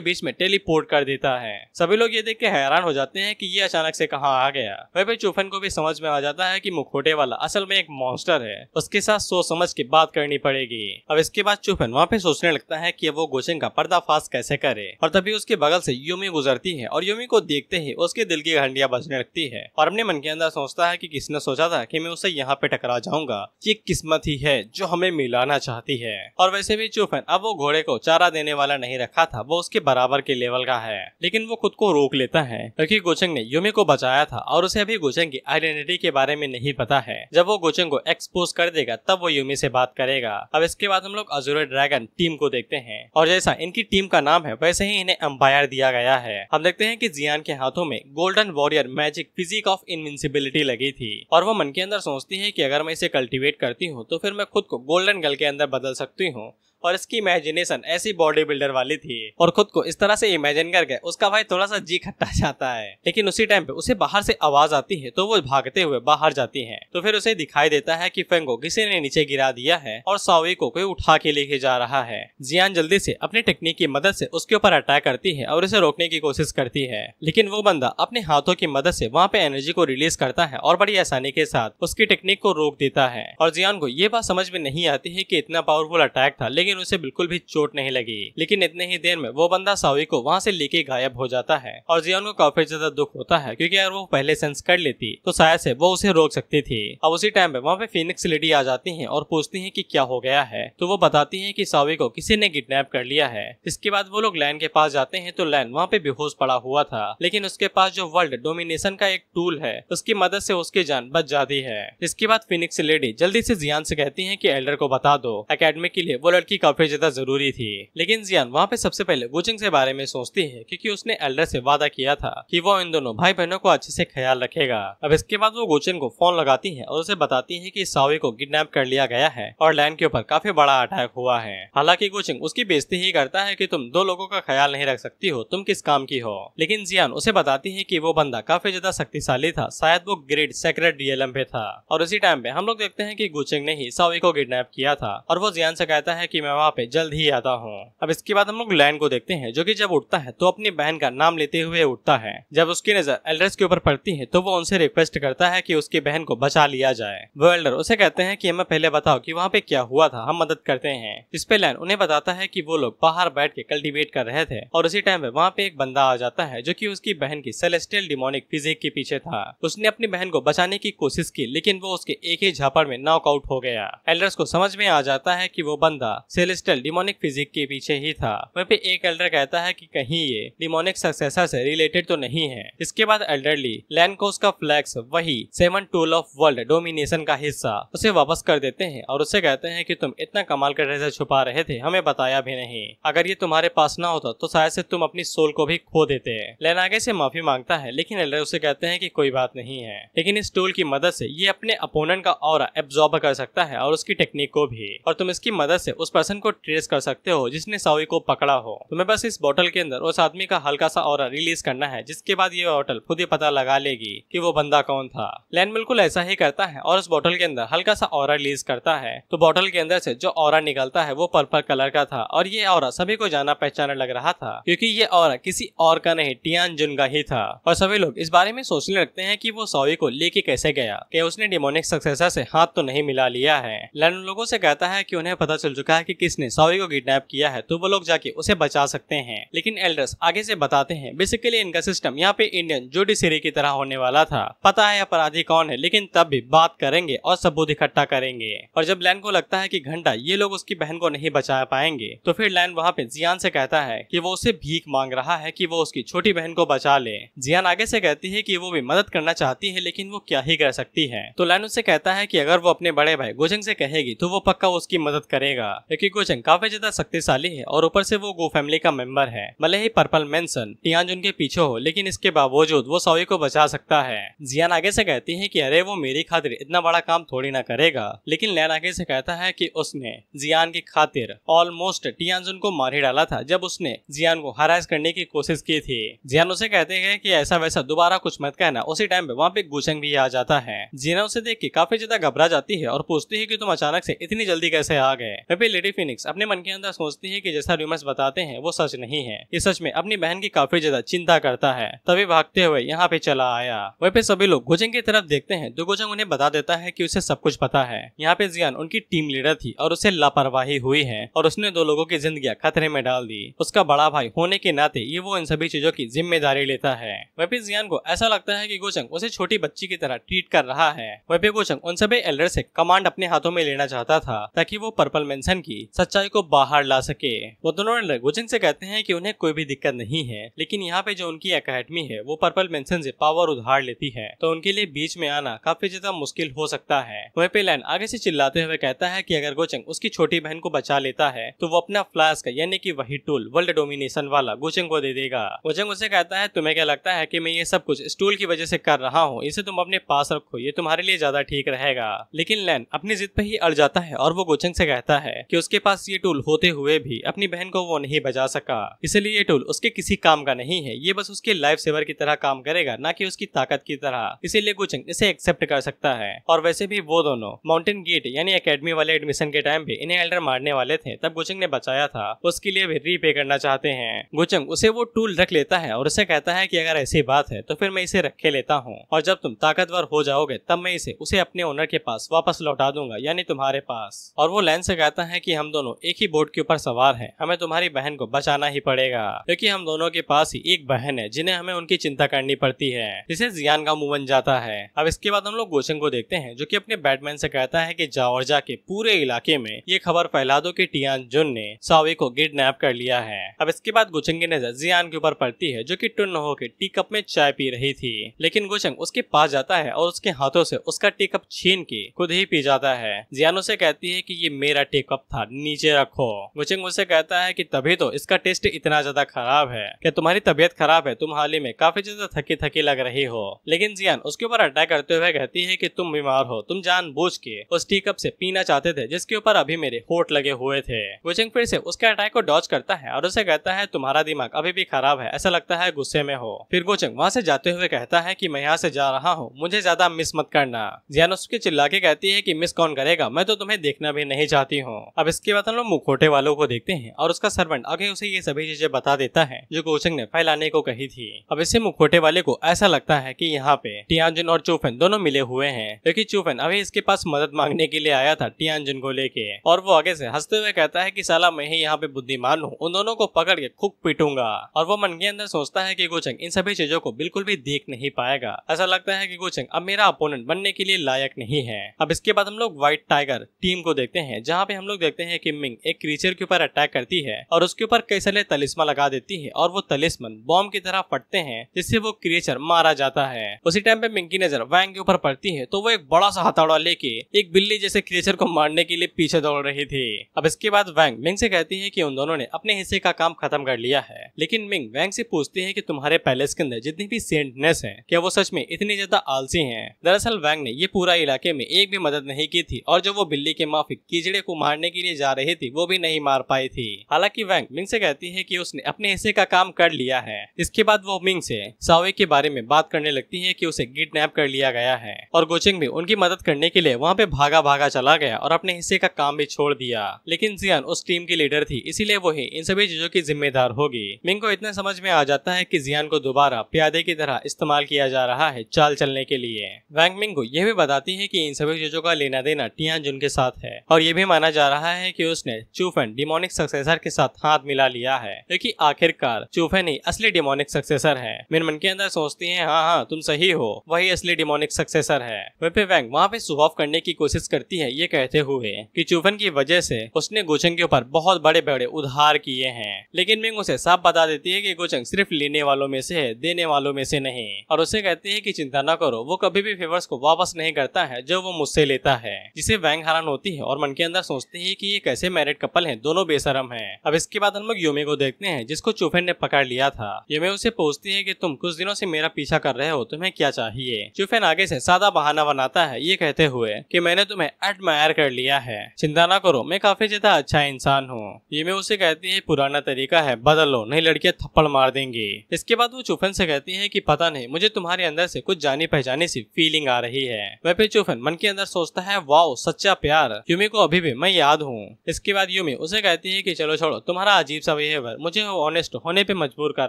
Speaker 1: बीच में टेलीपोर्ट कर देता है। सभी लोग ये देख के हैरान हो जाते हैं कि ये अचानक से कहाँ आ गया। वहीं पे चूफन को भी समझ में आ जाता है कि मुखौटे वाला असल में एक मॉन्स्टर है, उसके साथ सोच समझ के बात करनी पड़ेगी। अब इसके बाद चूफन वहाँ पे सोचने लगता है कि वो गोचेंग का पर्दाफाश कैसे करे और तभी उसके बगल से यूमी गुजरती है और यूमी को देखते ही उसके दिल की घंटियां बजने लगती है और अपने मन के अंदर सोचता है कि किसने सोचा था कि मैं उसे यहाँ पे टकरा जाऊंगा, ये किस्मत ही है जो हमें मिलाना चाहती है। और वैसे भी चूफन अब वो घोड़े को चारा देने वाला नहीं रखा था, वो उसके बराबर के लेवल का है, लेकिन वो खुद को रोक लेता है क्योंकि गोचेंग ने यूमी को बचाया था और उसे अभी गोचेंग की आइडेंटिटी के बारे में नहीं पता है। जब वो गोचेंग को एक्सपोज कर देगा तब वो यूमी से बात करेगा। अब इसके बाद हम लोग अज़ूरे ड्रैगन टीम को देखते हैं और जैसा इनकी टीम का नाम है वैसे ही इन्हें एम्पायर दिया गया है। हम देखते हैं कि जियान के हाथों में golden warrior magic physique of invincibility लगी थी और वो मन के अंदर सोचती है कि अगर मैं इसे कल्टीवेट करती हूँ तो फिर मैं खुद को गोल्डन गर्ल के अंदर बदल सकती हूँ। और इसकी इमेजिनेशन ऐसी बॉडी बिल्डर वाली थी और खुद को इस तरह से इमेजिन करके उसका भाई थोड़ा सा जी खट्टा जाता है। लेकिन उसी टाइम पे उसे बाहर से आवाज आती है तो वो भागते हुए बाहर जाती है तो फिर उसे दिखाई देता है कि फेंग को किसी ने नीचे गिरा दिया है और सावी को कोई उठा के लेके जा रहा है। जियान जल्दी से अपनी टेक्निक की मदद से उसके ऊपर अटैक करती है और उसे रोकने की कोशिश करती है, लेकिन वो बंदा अपने हाथों की मदद से वहाँ पे एनर्जी को रिलीज करता है और बड़ी आसानी के साथ उसकी टेक्निक को रोक देता है। और जियान को ये बात समझ में नहीं आती है कि इतना पावरफुल अटैक था लेकिन उसे बिल्कुल भी चोट नहीं लगी। लेकिन इतने ही देर में वो बंदा सावी को वहाँ से लेके गायब हो जाता है और जियान को काफी ज्यादा दुख होता है क्योंकि अगर वो पहले सेंस कर लेती तो शायद से वो उसे रोक सकती थी। अब उसी टाइम पे वहाँ पे फीनिक्स लेडी आ जाती हैं और पूछती हैं कि क्या हो गया है तो वो बताती हैं कि सावी को किसी ने किडनैप कर लिया है। इसके बाद वो लोग लैन के पास जाते हैं तो लैन वहाँ पे बेहोश पड़ा हुआ था, लेकिन उसके पास जो वर्ल्ड डोमिनेशन का एक टूल है उसकी मदद से उसकी जान बच जाती है। इसके बाद फीनिक्स लेडी जल्दी से जियान से कहती है कि एल्डर को बता दो, एकेडमी के लिए वो लड़की काफी ज्यादा जरूरी थी। लेकिन जियान वहाँ पे सबसे पहले गोचिंग से बारे में सोचती है क्योंकि उसने एल्डर से वादा किया था कि वो इन दोनों भाई बहनों को अच्छे से ख्याल रखेगा। अब इसके बाद वो गोचिंग को फोन लगाती है और उसे बताती है कि सावी को किडनैप कर लिया गया है और लैन के ऊपर काफी बड़ा अटैक हुआ है। हालांकि गोचिंग उसकी बेइज्जती ही करता है कि तुम दो लोगों का ख्याल नहीं रख सकती हो, तुम किस काम की हो। लेकिन जियान उसे बताती है कि वो बंदा काफी ज्यादा शक्तिशाली था, शायद वो ग्रेट सेक्रेट रियलम पे था। और उसी टाइम पे हम लोग देखते हैं कि गोचिंग ने ही सावी को किडनैप किया था और वो जियान से कहता है कि मैं वहाँ पे जल्द ही आता हूँ। अब इसके बाद हम लोग लैन को देखते हैं जो कि जब उठता है तो अपनी बहन का नाम लेते हुए उठता है। जब उसकी नजर एल्डर्स के ऊपर पड़ती है तो वो उनसे रिक्वेस्ट करता है कि उसकी बहन को बचा लिया जाए। वो एल्डर उसे कहते हैं कि हमें पहले बताओ कि वहाँ पे क्या हुआ था, हम मदद करते हैं। इस पे लैन उन्हें बताता है कि वो लोग बाहर बैठ के कल्टीवेट कर रहे थे और उसी टाइम पे वहाँ पे एक बंदा आ जाता है जो कि उसकी बहन की सेलेस्टियल डिमोनिक फिजिक के पीछे था। उसने अपनी बहन को बचाने की कोशिश की लेकिन वो उसके एक ही झापड़ में नॉकआउट हो गया। एल्डर्स को समझ में आ जाता है कि वो बंदा सेलेस्टियल डिमोनिक फिजिक के पीछे ही था। वहीं पे एक एल्डर कहता है कि कहीं ये डिमोनिक सक्सेसर से रिलेटेड तो नहीं है। इसके बाद एल्डरली लैन को उसका फ्लैग्स वही 7 टूल ऑफ वर्ल्ड डोमिनेशन का हिस्सा उसे वापस कर देते हैं और उससे कहते हैं कि तुम इतना कमाल कर से छुपा रहे थे, हमें बताया भी नहीं। अगर ये तुम्हारे पास ना होता तो शायद से तुम अपनी सोल को भी खो देते। लैन आगे से माफी मांगता है लेकिन एल्डर उसे कहते हैं कि कोई बात नहीं है, लेकिन इस टूल की मदद से ये अपने अपोनेंट का ऑरा एब्जॉर्ब कर सकता है और उसकी टेक्निक को भी, और तुम इसकी मदद से उस पर्सन को ट्रेस कर सकते हो जिसने सावी को पकड़ा हो। तुम्हें बस इस बोतल के अंदर उस आदमी का हल्का सा ऑरा रिलीज करना है, जिसके बाद ये बोतल खुद ही पता लगा लेगी कि वो बंदा कौन था। लैन बिल्कुल ऐसा ही करता है और उस बोतल के अंदर हल्का सा ऑरा रिलीज करता है तो बोतल के अंदर से जो ऑरा निकलता है वो पर्पल कलर का था और ये ऑरा सभी को जाना पहचाना लग रहा था क्योंकि ये ऑरा किसी और का नहीं टियानजुन का ही था। और सभी लोग इस बारे में सोचने लगते हैं कि वो सावी को लेके कैसे गया, कि उसने डिमोनिक सक्सेसर से हाथ तो नहीं मिला लिया है। लैन उन लोगों से कहता है कि उन्हें पता चल चुका है कि किसने सावी को किडनैप किया है तो वो लोग जाके उसे बचा सकते हैं। लेकिन एल्डर्स आगे से बताते हैं बेसिकली इनका सिस्टम यहाँ पे इंडियन जुडिशरी की तरह होने वाला था। पता है अपराधी कौन है लेकिन तब भी बात करेंगे और सबूत इकट्ठा करेंगे। और जब लैन को लगता है कि घंटा ये लोग उसकी बहन को नहीं बचा पाएंगे तो फिर लैन वहाँ पे जियान से कहता है कि वो उसे भीख मांग रहा है कि वो उसकी छोटी बहन को बचा ले। जियान आगे से कहती है कि वो भी मदद करना चाहती है लेकिन वो क्या ही कर सकती है। तो लैन उससे कहता है कि अगर वो अपने बड़े भाई गोचेंग से कहेगी तो वो पक्का उसकी मदद करेगा, क्योंकि गोचंग काफी ज्यादा शक्तिशाली है और ऊपर से वो गो फैमिली का मेंबर है। भले ही पर्पल मेंशन टियानजुन के पीछे हो, लेकिन इसके बावजूद वो साओई को बचा सकता है। जियान आगे से कहती है कि अरे वो मेरी खातिर इतना बड़ा काम थोड़ी ना करेगा, लेकिन लैन आगे से कहता है कि उसने जियान की खातिर ऑलमोस्ट टियानजुन को मार ही डाला था जब उसने जियान को हरास करने की कोशिश की थी। जियान उसे कहते हैं कि ऐसा वैसा दोबारा कुछ मत कहना। उसी टाइम पे वहाँ पे गोचंग भी आ जाता है। जियान उसे देख के काफी ज्यादा घबरा जाती है और पूछती है कि तुम अचानक से इतनी जल्दी कैसे आ गए। वहाँ पे लेडी फिनिक्स अपने मन के अंदर सोचती है कि जैसा रूमर्स बताते हैं वो सच नहीं है, ये सच में अपनी बहन की काफी ज्यादा चिंता करता है, तभी भागते हुए यहाँ पे चला आया। वहीं पे सभी लोग गोचंग की तरफ देखते हैं तो गोचंग उन्हें बता देता है कि उसे सब कुछ पता है। यहाँ पे जियान उनकी टीम लीडर थी और उसे लापरवाही हुई है और उसने 2 लोगों की जिंदगी खतरे में डाल दी। उसका बड़ा भाई होने के नाते ये वो इन सभी चीजों की जिम्मेदारी लेता है। वहीं पे जियान को ऐसा लगता है कि गोचंग उसे छोटी बच्ची की तरह ट्रीट कर रहा है। वहीं पे गोचंग उन सभी एल्डर से कमांड अपने हाथों में लेना चाहता था ताकि वो पर्पल मेंशन की सच्चाई को बाहर ला सके। वो दोनों एल्डर गोचंग से कहते हैं कि उन्हें कोई भी दिक्कत नहीं है, लेकिन यहाँ पे जो उनकी एकेडमी है वो पर्पल मेंशन से पावर उधार लेती है, तो उनके लिए बीच में आना काफी ज्यादा मुश्किल हो सकता है। वहीं पे लैन आगे से चिल्लाते हुए कहता है कि अगर गोचंग उसकी छोटी बहन को बचा लेता है तो वो अपना फ्लास्क यानी कि वही टूल वर्ल्ड डोमिनेशन वाला गोचंग को दे देगा। गोचंग उसे कहता है तुम्हें क्या लगता है कि मैं ये सब कुछ इस टूल की वजह से कर रहा हूँ, इसे तुम अपने पास रखो, ये तुम्हारे लिए ज्यादा ठीक रहेगा। लेकिन लैन अपनी जिद पे ही अड़ जाता है और वो गोचंग से कहता है कि उसके पास ये टूल होते हुए भी अपनी बहन को वो नहीं बचा सका, इसलिए ये टूल उसके किसी काम का नहीं है, ये बस उसके लाइफ सेवर की तरह काम करेगा, ना कि उसकी ताकत की तरह। इसीलिए गोचंग इसे एक्सेप्ट कर सकता है। और वैसे भी वो दोनों माउंटेन गेट यानी एकेडमी वाले एडमिशन के टाइम पे इन्हें एल्डर मारने वाले थे, तब गोचंग ने बचाया था, उसके लिए वे रीपे करना चाहते हैं। गोचंग उसे वो टूल रख लेता है और उसे कहता है कि अगर ऐसी बात है तो फिर मैं इसे रखे लेता हूँ और जब तुम ताकतवर हो जाओगे तब मैं इसे उसे अपने ओनर के पास वापस लौटा दूंगा, यानी तुम्हारे पास। और वो लैन से कहता है कि हम दोनों एक ही बोट के ऊपर सवार हैं, हमें तुम्हारी बहन को बचाना ही पड़ेगा, क्योंकि हम दोनों के पास ही एक बहन है जिन्हें हमें उनकी चिंता करनी पड़ती है, जिसे जियान का मुंह बन जाता है। अब इसके बाद हम लोग गोचंग को देखते हैं जो कि अपने बैटमैन से कहता है कि जाओ और जाके पूरे इलाके में ये खबर फैला दो कि टियानजुन ने साओई को किडनैप कर लिया है। अब इसके बाद गोचंग की नजर जियान के ऊपर पड़ती है जो कि टुन्न होकर टी कप में चाय पी रही थी, लेकिन गोचंग उसके पास जाता है और उसके हाथों से उसका टी कप छीन के खुद ही पी जाता है। जियान उसे कहती है कि ये मेरा टी कप था, नीचे रखो। गोचंग उसे कहता है कि तभी तो इसका टेस्ट इतना ज्यादा खराब है, कि तुम्हारी तबीयत खराब है, तुम हाल ही में काफी ज्यादा थकी थकी लग रही हो। लेकिन जियान उसके ऊपर अटैक करते हुए कहती है कि तुम बीमार हो, तुम जानबूझ के उस टी कप से पीना चाहते थे जिसके ऊपर अभी मेरे होठ लगे हुए थे। गोचंग फिर से उसके अटैक को डॉज करता है और उसे कहता है तुम्हारा दिमाग अभी भी खराब है, ऐसा लगता है गुस्से में हो। फिर गोचंग वहाँ से जाते हुए कहता है कि मैं यहाँ से जा रहा हूँ, मुझे ज्यादा मिस मत करना। जियान उसके चिल्ला के कहती है कि मिस कौन करेगा, मैं तो तुम्हें देखना भी नहीं चाहती हूँ। अब इसके बाद हम लोग मुखोटे वालों को देखते हैं और उसका सर्वेंट आगे उसे ये सभी चीजें बता देता है जो गोचंग ने फैलाने को कही थी। अब इससे मुखोटे वाले को ऐसा लगता है कि यहाँ पे टियानजुन और चूफेन दोनों मिले हुए हैं, क्योंकि चूफेन अभी इसके पास मदद मांगने के लिए आया था टियानजुन को लेके, और वो आगे से हंसते हुए कहता है कि साला मैं ही यहाँ पे बुद्धिमान हूँ, उन दोनों को पकड़ के खूब पीटूंगा। और वो मन के अंदर सोचता है कि गोचंग इन सभी चीजों को बिल्कुल भी देख नहीं पाएगा, ऐसा लगता है कि गोचंग अब मेरा अपोनेंट बनने के लिए लायक नहीं है। अब इसके बाद हम लोग व्हाइट टाइगर टीम को देखते हैं, जहाँ पे हम लोग देखते हैं कि मिंग एक क्रीचर के ऊपर अटैक करती है और उसके ऊपर कई सारे तलिस्मा लगा देती है और वो तलिस्मन बॉम्ब की तरह फटते हैं जिससे वो क्रीचर मारा जाता है। उसी टाइम पे मिंग की नजर वैंग के ऊपर पड़ती है तो वो एक बड़ा सा हथौड़ा लेके एक बिल्ली जैसे क्रीचर को मारने के लिए पीछे दौड़ रही थी। अब इसके बाद वैंग मिंग से कहती है कि उन दोनों ने अपने हिस्से का काम खत्म कर लिया है, लेकिन मिंग वैंग से पूछती है कि तुम्हारे पैलेस के अंदर जितनी भी सेंटनेस है क्या वो सच में इतनी ज्यादा आलसी हैं? दरअसल वैंग ने ये पूरा इलाके में एक भी मदद नहीं की थी और जो वो बिल्ली के माफिक कीचड़े को मारने के लिए जा रही थी वो भी नहीं मार पाई थी। हालांकि वैंग मिंग से कहती है कि उसने अपने हिस्से का काम कर लिया है। इसके बाद वो मिंग से साओई के बारे में बात करने लगती है कि उसे किडनैप कर लिया गया है और गोचंग भी उनकी मदद करने के लिए वहाँ पे भागा भागा चला गया और अपने हिस्से का काम भी छोड़ दिया। लेकिन जियान उस टीम की लीडर थी, इसीलिए वो ही इन सभी चीजों की जिम्मेदार होगी। मिंग को इतना समझ में आ जाता है कि जियान को दोबारा प्यादे की तरह इस्तेमाल किया जा रहा है चाल चलने के लिए। वैंग मिंग को यह भी बताती है कि इन सभी चीजों का लेना देना टियानजुन के साथ है और ये भी माना जा रहा है कि उसने चूफेन डिमोनिक सक्सेसर के साथ हाथ मिला लिया है, क्योंकि आखिरकार चूफेन ही असली डिमोनिक सक्सेसर है। मेरे मन के अंदर सोचती है हाँ हाँ तुम सही हो, वही असली डिमोनिक सक्सेसर है। वहीं वैंग वहाँ पे सुहाव करने की कोशिश करती है ये कहते हुए कि चूफेन की वजह से उसने गोचंग के ऊपर बहुत बड़े बड़े उधार किए हैं, लेकिन मिंग उसे साफ बता देती है कि गोचंग सिर्फ लेने वालों में से है, देने वालों में से नहीं, और उसे कहती है कि चिंता न करो, वो कभी भी फेवर्स को वापस नहीं करता है जो वो मुझसे लेता है। जिसे वैंग हैरान होती है और मन के अंदर सोचती है कि ये कैसे मैरिड कपल हैं, दोनों बेशरम हैं। अब इसके बाद हम लोग यूमी को देखते हैं जिसको चूफेन ने पकड़ लिया था। यूमी उसे पूछती है कि तुम कुछ दिनों से मेरा पीछा कर रहे हो, तुम्हें क्या चाहिए। चूफेन आगे से सादा बहाना बनाता है ये कहते हुए कि मैंने तुम्हें एडमायर कर लिया है, चिंता ना करो मैं काफी ज्यादा अच्छा इंसान हूँ। यूमी उसे कहती है पुराना तरीका है बदल लो नहीं लड़कियां थप्पड़ मार देंगी। इसके बाद वो चूफेन से कहती है कि पता नहीं मुझे तुम्हारे अंदर से कुछ जानी पहचानी सी फीलिंग आ रही है। वह फिर चूफेन मन के अंदर सोचता है वाओ सच्चा प्यार, यूमी को अभी भी मैं याद हूँ। इसके बाद यूमी उसे कहती है कि चलो छोड़ो तुम्हारा अजीब सा बिहेवियर मुझे ऑनेस्ट होने पे मजबूर कर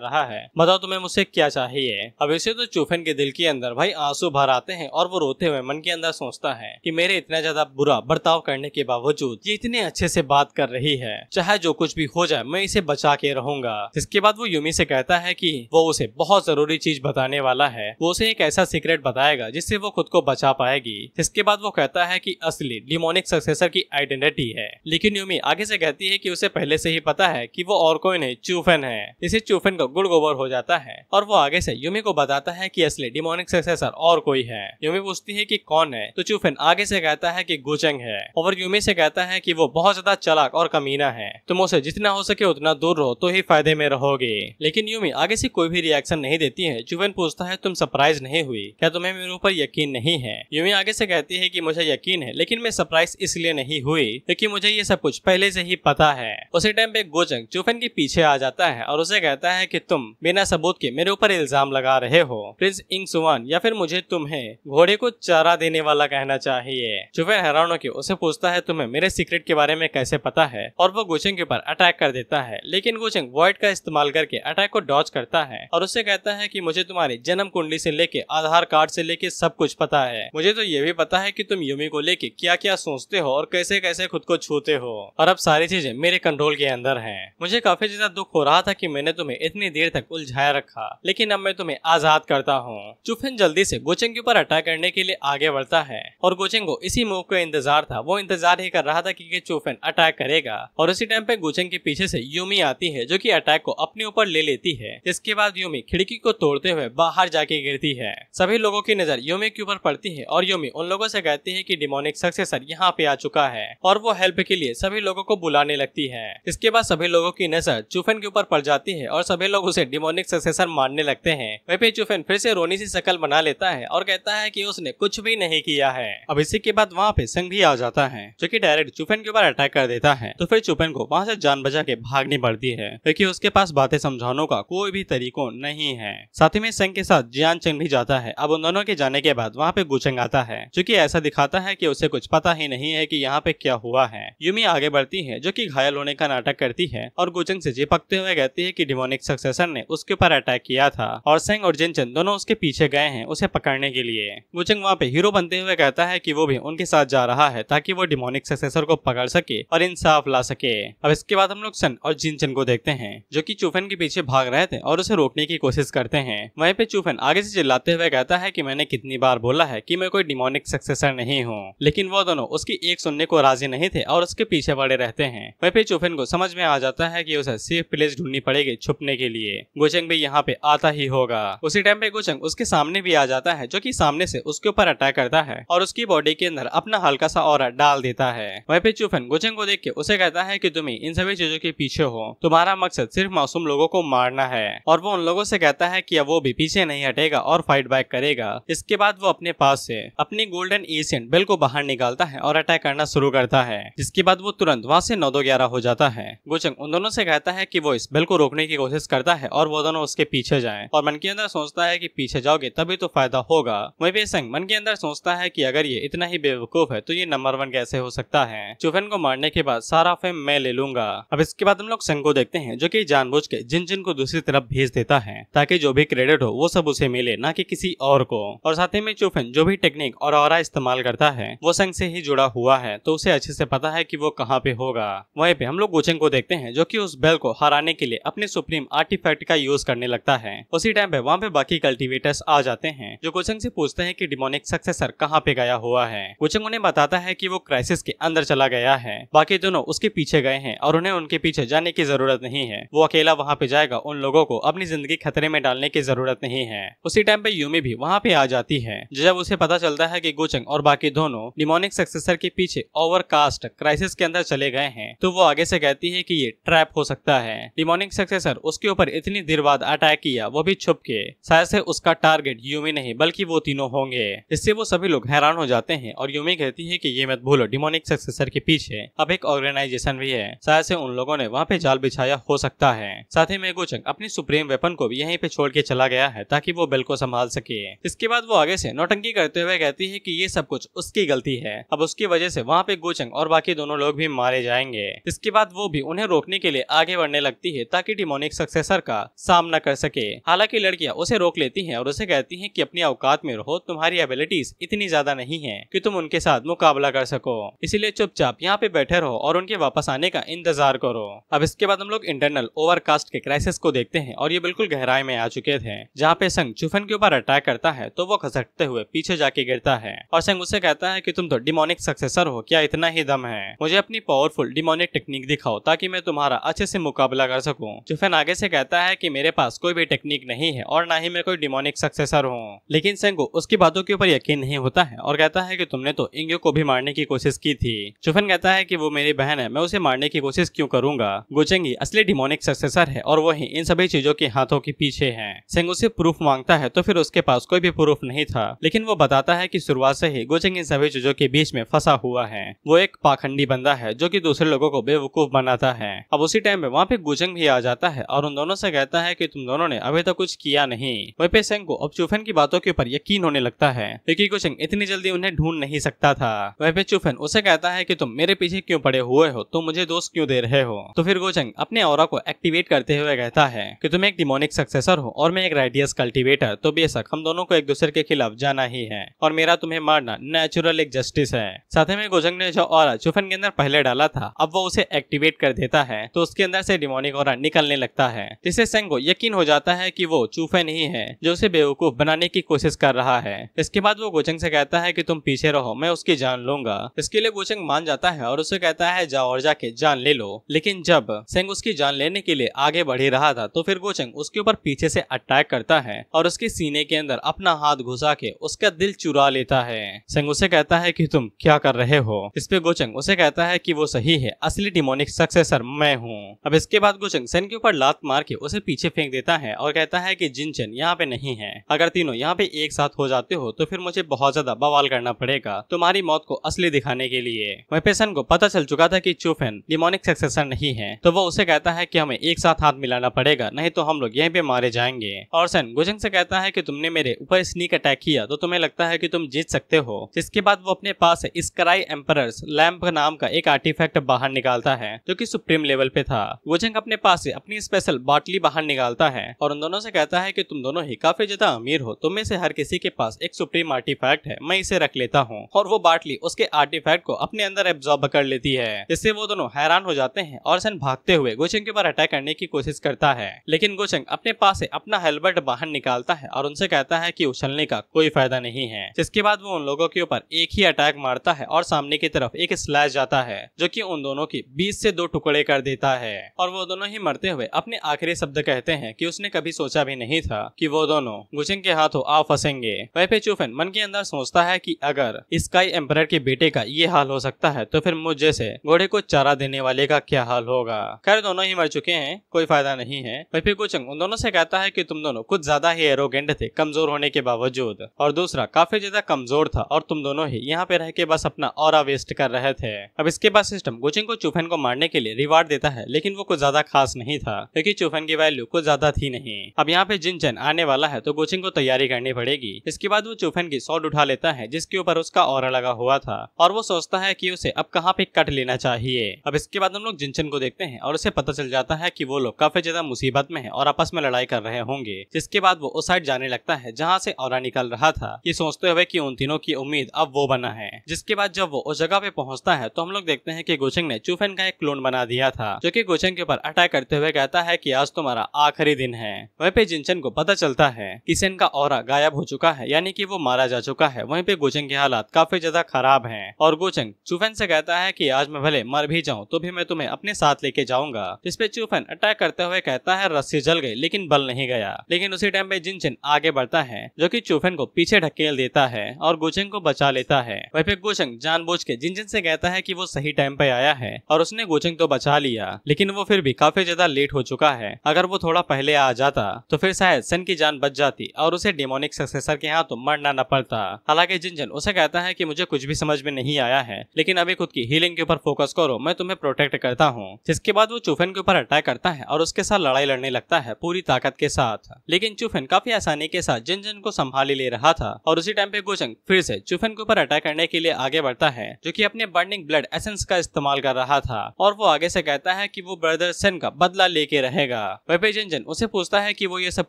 Speaker 1: रहा है, बताओ तुम्हें मुझसे क्या चाहिए। अब इसे तो चूफेन के दिल के अंदर भाई आंसू भर आते हैं और वो रोते हुए मन के अंदर सोचता है कि मेरे इतना ज्यादा बुरा बर्ताव करने के बावजूद ये इतने अच्छे से बात कर रही है, चाहे जो कुछ भी हो जाए मैं इसे बचा के रहूंगा। इसके बाद वो यूमी से कहता है कि वो उसे बहुत जरूरी चीज बताने वाला है, वो उसे एक ऐसा सीक्रेट बताएगा जिससे वो खुद को बचा पाएगी। इसके बाद वो कहता है कि असली डिमोनिक सक्सेसर की आइडेंटिटी है, लेकिन यूमी आगे से कहती है कि उसे पहले से ही पता है कि वो और कोई नहीं चूफेन है। इसे चूफेन को गुड़ गोबर हो जाता है और वो आगे से यूमी को बताता है कि असली डिमोनिक सक्सेसर और कोई है। यूमी पूछती है कि कौन है, तो चूफेन आगे से कहता है कि गुचेंग है और यूमी से कहता है कि वो बहुत ज्यादा चालाक और कमीना है, तुम उसे जितना हो सके उतना दूर रहो तो ही फायदे में रहोगे। लेकिन यूमी आगे से कोई भी रिएक्शन नहीं देती है। चूफेन पूछता है तुम सरप्राइज नहीं हुई क्या, तुम्हें मेरे ऊपर यकीन नहीं है। यूमी आगे से कहती है कि मुझे यकीन है लेकिन मैं सरप्राइज इसलिए नहीं हुई क्योंकि मुझे ये सब कुछ पहले से ही पता है। उसी टाइम पे गुचेंग चूफेन के पीछे आ जाता है और उसे कहता है कि तुम बिना सबूत के मेरे ऊपर इल्जाम लगा रहे हो, प्रिंस इंगसुआन या फिर मुझे तुम्हें घोड़े को चारा देने वाला कहना चाहिए। चूफेन हैरान होकर उसे पूछता है तुम्हें मेरे सीक्रेट के बारे में कैसे पता है और वो गुचेंग के ऊपर अटैक कर देता है, लेकिन गुचेंग वॉइड का इस्तेमाल करके अटैक को डॉज करता है और उससे कहता है कि मुझे तुम्हारी जन्म कुंडली से लेके आधार कार्ड से लेके सब कुछ पता है, मुझे तो ये भी पता है कि तुम यूमी को लेके क्या क्या सोचते हो और कैसे कैसे खुद को छूते हो, और अब सारी चीजें मेरे कंट्रोल के अंदर हैं। मुझे काफी ज्यादा दुख हो रहा था कि मैंने तुम्हें इतनी देर तक उलझाया रखा, लेकिन अब मैं तुम्हें आजाद करता हूँ। चूफेन जल्दी से गुचेंग के ऊपर अटैक करने के लिए आगे बढ़ता है और गुचेंग को इसी मूव का इंतजार था, वो इंतजार ही कर रहा था कि चूफेन अटैक करेगा। और उसी टाइम पे गुचेंग के पीछे से यूमी आती है जो कि अटैक को अपने ऊपर ले लेती है। इसके बाद यूमी खिड़की को तोड़ते हुए बाहर जाके गिरती है। सभी लोगों की नजर यूमी के ऊपर पड़ती है और यूमी उन लोगों से कहती है कि डिमोनिक सक्सेसर यहाँ पे आ चुका है और वो हेल्प के लिए सभी लोगों को बुलाने लगती है। इसके बाद सभी लोगों की नजर चूफेन के ऊपर पड़ जाती है और सभी लोग उसे डिमोनिक सक्सेसर मानने लगते हैं। वहीं पे चूफेन फिर से रोनी सी शक्ल बना लेता है और कहता है कि उसने कुछ भी नहीं किया है। अब इसी के बाद वहाँ पे संग भी आ जाता है जो कि डायरेक्ट चूफेन के ऊपर अटैक कर देता है। तो फिर चूफेन को वहाँ से जान बचा के भागनी पड़ती है क्योंकि उसके पास बातें समझाने का कोई भी तरीका नहीं है। साथ ही में संग के साथ जियान चंग भी जाता है। अब उन दोनों के जाने के बाद वहाँ पे गुचेंग आता है जो कि ऐसा दिखाता है कि उसे कुछ पता ही नहीं है कि यहाँ पे क्या हुआ है। यूमी आगे बढ़ती है जो कि घायल होने का नाटक करती है और गुचेंग से चिपकते हुए कहती है कि डिमोनिक सक्सेसर ने उसके ऊपर अटैक किया था और संग और जिनचन दोनों उसके पीछे गए हैं उसे पकड़ने के लिए। गुचेंग वहाँ पे हीरो बनते हुए कहता है कि वो भी उनके साथ जा रहा है ताकि वो डिमोनिक सक्सेसर को पकड़ सके और इंसाफ ला सके। अब इसके बाद हम लोग सन और जिनचन को देखते हैं जो कि चूफेन के पीछे भाग रहे थे और उसे रोकने की कोशिश करते हैं। वहीं पे चूफेन आगे से चिल्लाते हुए कहता है कि मैंने कितनी बार बोला है कि मैं कोई डिमोनिक सक्सेसर नहीं हूँ, लेकिन वो दोनों उसकी एक सुनने को राजी नहीं थे और उसके पीछे पड़े रहते हैं। वहीं पे चूफेन को समझ में आ जाता है कि उसे सेफ प्लेस ढूंढनी पड़ेगी छुपने के लिए। गुचेंग भी यहाँ पे आता ही होगा। उसी टाइम पे गुचेंग उसके सामने भी आ जाता है जो कि सामने से उसके ऊपर अटैक करता है और उसकी बॉडी के अंदर अपना हल्का सा ऑरा डाल देता है। वहीं पे चूफेन गुचेंग को देख के उसे कहता है कि तुम इन सभी चीजों के पीछे हो, तुम्हारा मकसद सिर्फ मासूम लोगों को मारना है। और वो उन लोगों से कहता है कि अब वो भी पीछे नहीं हटेगा और फाइट बैक करेगा। इसके बाद वो अपने पास से अपनी गोल्डन एशियन बेल को बाहर निकालता है और अटैक करना शुरू करता है, जिसके बाद वो तुरंत वहाँ से 9-2-11 हो जाता है। गुचेंग उन दोनों से कहता है कि वो इस बेल को रोकने की कोशिश करता है और वो दोनों उसके पीछे जाएं और मन के अंदर सोचता है कि पीछे जाओगे तभी तो फायदा होगा। वहीं पे संग मन के अंदर सोचता है कि अगर ये इतना ही बेवकूफ है तो ये नंबर 1 कैसे हो सकता है। चूफेन को मारने के बाद सारा फेम मैं ले लूंगा। अब इसके बाद हम लोग संग को देखते हैं जो कि जानबूझ के जिनजिन को दूसरी तरफ भेज देता है ताकि जो भी क्रेडिट हो वो सब उसे मिले, ना कि किसी और को। और साथ ही में चूफेन जो भी टेक्निक और ऑरा इस्तेमाल करता है वो संग से ही जुड़ा हुआ है तो उसे अच्छे से पता है कि वो कहाँ पे होगा। वहीं पे हम लोग गुचेंग को देखते हैं जो कि उस बेल को हराने के लिए अपने सुप्रीम आर्टिफैक्ट का यूज करने लगता है। उसी टाइम पे वहाँ पे बाकी कल्टिवेटर्स आ जाते हैं जो गुचेंग से पूछते हैं कि डिमोनिक सक्सेसर कहाँ पे गया हुआ है। गुचेंग उन्हें बताता है कि वो क्राइसिस के अंदर चला गया है, बाकी दोनों उसके पीछे गए हैं और उन्हें उनके पीछे जाने की जरूरत नहीं है। वो अकेला वहाँ पे जाएगा, उन लोगों को अपनी जिंदगी खतरे में डालने की जरूरत नहीं है। उसी टाइम पे यूमी भी वहाँ पे आ जाती है जब उसे पता चलता है कि गुचेंग और बाकी दोनों डिमोनिक सक्सेसर के पीछे ओवरकास्ट क्राइसिस के अंदर चले गए हैं, तो वो आगे से कहती है कि ये ट्रैप हो सकता है। डिमोनिक सक्सेसर उसके ऊपर इतनी देर बाद अटैक किया, वो भी छुप के। शायद से उसका टारगेट यूमी नहीं बल्कि वो तीनों होंगे। इससे वो सभी लोग हैरान हो जाते हैं और यूमी कहती है कि ये मत भूलो, डिमोनिक सक्सेसर के पीछे अब एक ऑर्गेनाइजेशन भी है। शायद से उन लोगों ने वहाँ पे जाल बिछाया हो सकता है। साथ ही में गोचंग अपनी सुप्रीम वेपन को भी यहीं पे छोड़ के चला गया है ताकि वो बेल को संभाल सके। इसके बाद वो आगे से नौटंकी करते हुए कहती है कि ये सब कुछ उसकी गलती है, अब उसकी वजह से वहाँ पे गोचंग और बाकी दोनों लोग भी मारे जाएंगे। इसके बाद वो भी उन्हें रोकने के लिए आगे बढ़ने लगती है ताकि डिमोनिक सक्सेसर का सामना कर सके। हालांकि लड़कियां उसे रोक लेती हैं और उसे कहती हैं कि अपनी औकात में रहो, तुम्हारी एबिलिटीज इतनी ज्यादा नहीं है कि तुम उनके साथ मुकाबला कर सको, इसीलिए चुपचाप यहाँ पे बैठे रहो और उनके वापस आने का इंतजार करो। अब इसके बाद हम लोग इंटरनल ओवरकास्ट के क्राइसिस को देखते हैं और ये बिल्कुल गहराई में आ चुके थे, जहाँ पे संग चुफन के ऊपर अटैक करता है तो वो खसकते हुए पीछे जाके गिरता है और संग उसे कहता है कि तुम तो डिमोनिक सक्सेसर हो, क्या इतना ही दम है? मुझे अपनी पावरफुल डिमोनिक टेक्निक दिखाओ ताकि मैं तुम्हारा अच्छे से मुकाबला कर सकूं। चुफन आगे से कहता है कि मेरे पास कोई भी टेक्निक नहीं है और ना ही मैं कोई डिमोनिक सक्सेसर हूँ, लेकिन संग को उसकी बातों के ऊपर यकीन नहीं होता है और कहता है कि तुमने तो इंग्यो को भी मारने की कोशिश की थी। चुफन कहता है कि वो मेरी बहन है, मैं उसे मारने की कोशिश क्यों करूंगा? गोचेंगी असली डिमोनिक सक्सेसर है और वही इन सभी चीजों के हाथों के पीछे है। संग उसे प्रूफ मांगता है तो फिर उसके पास कोई भी प्रूफ नहीं था, लेकिन वो बताता है कि शुरुआत से ही गोचेंग इन सभी चीजों के बीच में फंसा हुआ है। वो एक पाखंडी बंदा है जो कि दूसरे लोगों को बेवकूफ बनाता है। अब उसी टाइम में वहाँ पे गोचेंग भी आ जाता है और उन दोनों से कहता है कि तुम दोनों ने अभी तक कुछ किया नहीं। वहीं पे संग को अब चुफन की बातों के ऊपर यकीन होने लगता है क्योंकि गोचेंग इतनी जल्दी उन्हें ढूंढ नहीं सकता था। वहीं पे चुफन उसे कहता है कि तुम मेरे पीछे क्यों पड़े हुए हो, तुम मुझे दोस्त क्यों दे रहे हो? तो फिर गोचेंग अपने ऑरा को एक्टिवेट करते हुए कहता है कि तुम एक डिमोनिक सक्सेसर हो और मैं एक राइडियस कल्टीवेटर, तो बेशक हम दोनों को एक दूसरे के खिलाफ जाना ही है और मेरा तुम्हें मारना नेचुरल एक जस्टिस है। साथ ही में गोचेंग ने जो ऑरा चुफन के अंदर पहले डाला था अब वो उसे एक्टिवेट कर देता है तो उसके अंदर से डिमोनिक ऑरा निकलने लगता है, जिससे संग को यकीन हो जाता है कि वो चुफन ही है जो उसे बेवकूफ बनाने की कोशिश कर रहा है। इसके बाद वो गोचेंग से कहता है कि तुम पीछे रहो, मैं उसकी जान लूंगा। इसके लिए गोचेंग मान जाता है और उसे कहता है जाओ और जाके जान ले लो। लेकिन जब संग उसकी जान लेने के लिए आगे बढ़ ही रहा था तो फिर गोचेंग उसके ऊपर पीछे से अटैक करता है और उसके सीने के अंदर अपना हाथ घुसा के उसका दिल चुरा लेता है। संग उसे कहता है कि तुम क्या कर रहे हो? इस पे गोचेंग उसे कहता है कि वो सही है, असली डिमोनिक सक्सेसर मैं हूँ। अब इसके बाद गोचेंग संग के ऊपर लात मार के उसे पीछे फेंक देता है और कहता है कि जिनचन यहाँ पे नहीं है, अगर तीनों यहाँ पे एक साथ हो जाते हो तो फिर मुझे बहुत ज्यादा बवाल करना पड़ेगा तुम्हारी मौत को असली दिखाने के लिए। वहीं पे सन को पता चल चुका था कि चुफन डिमोनिक सक्सेसर नहीं है, तो वो उसे कहता है कि हमें एक साथ हाथ मिलाना पड़ेगा, नहीं तो हम लोग यहीं पे मारे जाएंगे। और सन गोचेंग से कहता है कि तुमने मेरे ऊपर स्नीक अटैक किया तो तुम्हें लगता है कि तुम जीत सकते हो। जिसके बाद वो अपने पास स्काई एम्परर्स लैंप नाम का एक आर्टिफैक्ट बाहर निकालता है जो कि सुप्रीम लेवल पे था। गोचेंग अपने पास से अपनी स्पेशल बाटली बाहर निकालता है और उन दोनों से कहता है कि तुम दोनों ही काफी ज्यादा अमीर हो, तुम में से हर किसी के पास एक सुप्रीम आर्टिफैक्ट है, मैं इसे रख लेता हूँ। और वो बाटली उसके आर्टिफैक्ट को अपने अंदर एब्जॉर्ब कर लेती है, जिससे वो दोनों हैरान हो जाते हैं और सन भागते हुए गोचेंग के ऊपर अटैक करने की कोशिश करता है। लेकिन गोचेंग अपने पास से अपना हेलमेट बाहर निकालता है और उनसे कहता है कि उछलने का कोई फायदा नहीं है। जिसके बाद वो उन लोगों के ऊपर एक ही अटैक मारता है और सामने की तरफ एक स्लैश जाता है जो कि उन दोनों की 20 से 2 टुकड़े कर देता है और वो दोनों ही मरते हुए अपने आखिरी शब्द कहते हैं कि उसने कभी सोचा भी नहीं था कि वो दोनों गोचेंग के हाथों आ फंसेंगे। वहीं पे चुफन मन के अंदर सोचता है कि अगर स्काई एम्परर के बेटे का ये हाल हो सकता है तो फिर मुझ जैसे घोड़े को चारा देने वाले का क्या हाल होगा। खैर दोनों ही मर चुके हैं, कोई फायदा नहीं है। वहीं पे गोचेंग उन दोनों से कहता है कि तुम दोनों कुछ ज्यादा ही एरोगेंट थे कमजोर होने के बावजूद, और दूसरा काफी ज्यादा कमजोर था और तुम दोनों ही यहाँ पे रह के बस अपना ऑरा वेस्ट कर रहे थे। अब इसके बाद सिस्टम गोचेंग को चुफन को मारने के लिए रिवार्ड देता है, लेकिन वो कुछ ज्यादा खास नहीं था क्योंकि चुफन की वैल्यू कुछ ज्यादा थी नहीं। अब यहाँ पे जिनचन आने वाला है तो गोचेंग को तैयारी करनी पड़ेगी। इसके बाद वो चुफन की स्वॉर्ड उठा लेता है जिसके ऊपर उसका ऑरा लगा हुआ था और वो सोचता है कि उसे अब कहाँ पे कट लेना चाहिए। अब इसके बाद हम लोग जिनचन को देखते हैं और उसे पता चल जाता है कि वो लोग काफी ज्यादा मुसीबत में है और आपस में लड़ाई कर रहे होंगे। जिसके बाद वो उस साइड जाने लगता है जहाँ से ऑरा निकल रहा था, ये सोचते हुए कि उन तीनों की उम्मीद अब वो बना है। जिसके बाद जब वो उस जगह पे पहुंचता है तो हम लोग देखते हैं कि गोचेंग ने चुफन का एक क्लोन बना दिया था जो कि गोचेंग के ऊपर अटैक करते हुए कहता है कि आज तुम्हारा आखिरी दिन है। वहीं पे जिनचन को पता चलता है कि सेन का ऑरा गायब हो चुका है, यानी कि वो मारा जा चुका है। वहीं पे गोचेंग के हालात काफी ज्यादा खराब हैं और गोचेंग चुफन से कहता है कि आज मैं भले मर भी जाऊं तो भी मैं तुम्हें अपने साथ लेके जाऊंगा। इस पे चुफन अटैक करते हुए कहता है रस्सी जल गई लेकिन बल नहीं गया। लेकिन उसी टाइम पे जिनचन आगे बढ़ता है जो कि चुफन को पीछे ढकेल देता है और गोचेंग को बचा लेता है। वहीं पे गोचेंग जानबूझ के जिनचन से कहता है कि वो सही टाइम पे आया है और उसने गोचंग तो बचा लिया, लेकिन वो फिर भी काफी ज्यादा लेट हो चुका है। अगर वो थोड़ा पहले आ जाता तो फिर शायद सन की जान बच जाती और उसे डेमोनिक सक्सेसर के हाथों मरना न पड़ता। हालांकि जिनजन उसे कहता है कि मुझे कुछ भी समझ में नहीं आया है, लेकिन अभी खुद की हीलिंग के ऊपर फोकस करो, मैं तुम्हें प्रोटेक्ट करता हूँ। जिसके बाद वो चुफेन के ऊपर अटैक करता है और उसके साथ लड़ाई लड़ने लगता है पूरी ताकत के साथ। लेकिन चुफेन काफी आसानी के साथ जिनजन को संभाल ले रहा था और उसी टाइम पे गोचंग फिर से चुफेन के ऊपर अटैक करने के लिए आगे बढ़ता है, जो कि अपने बर्निंग ब्लड एसेंस का इस्तेमाल कर रहा था। और वो आगे से कहता है कि वो ब्रदर सन का बदला लेके रहेगा। वहीं पे जिनजन उसे पूछता है कि वो ये सब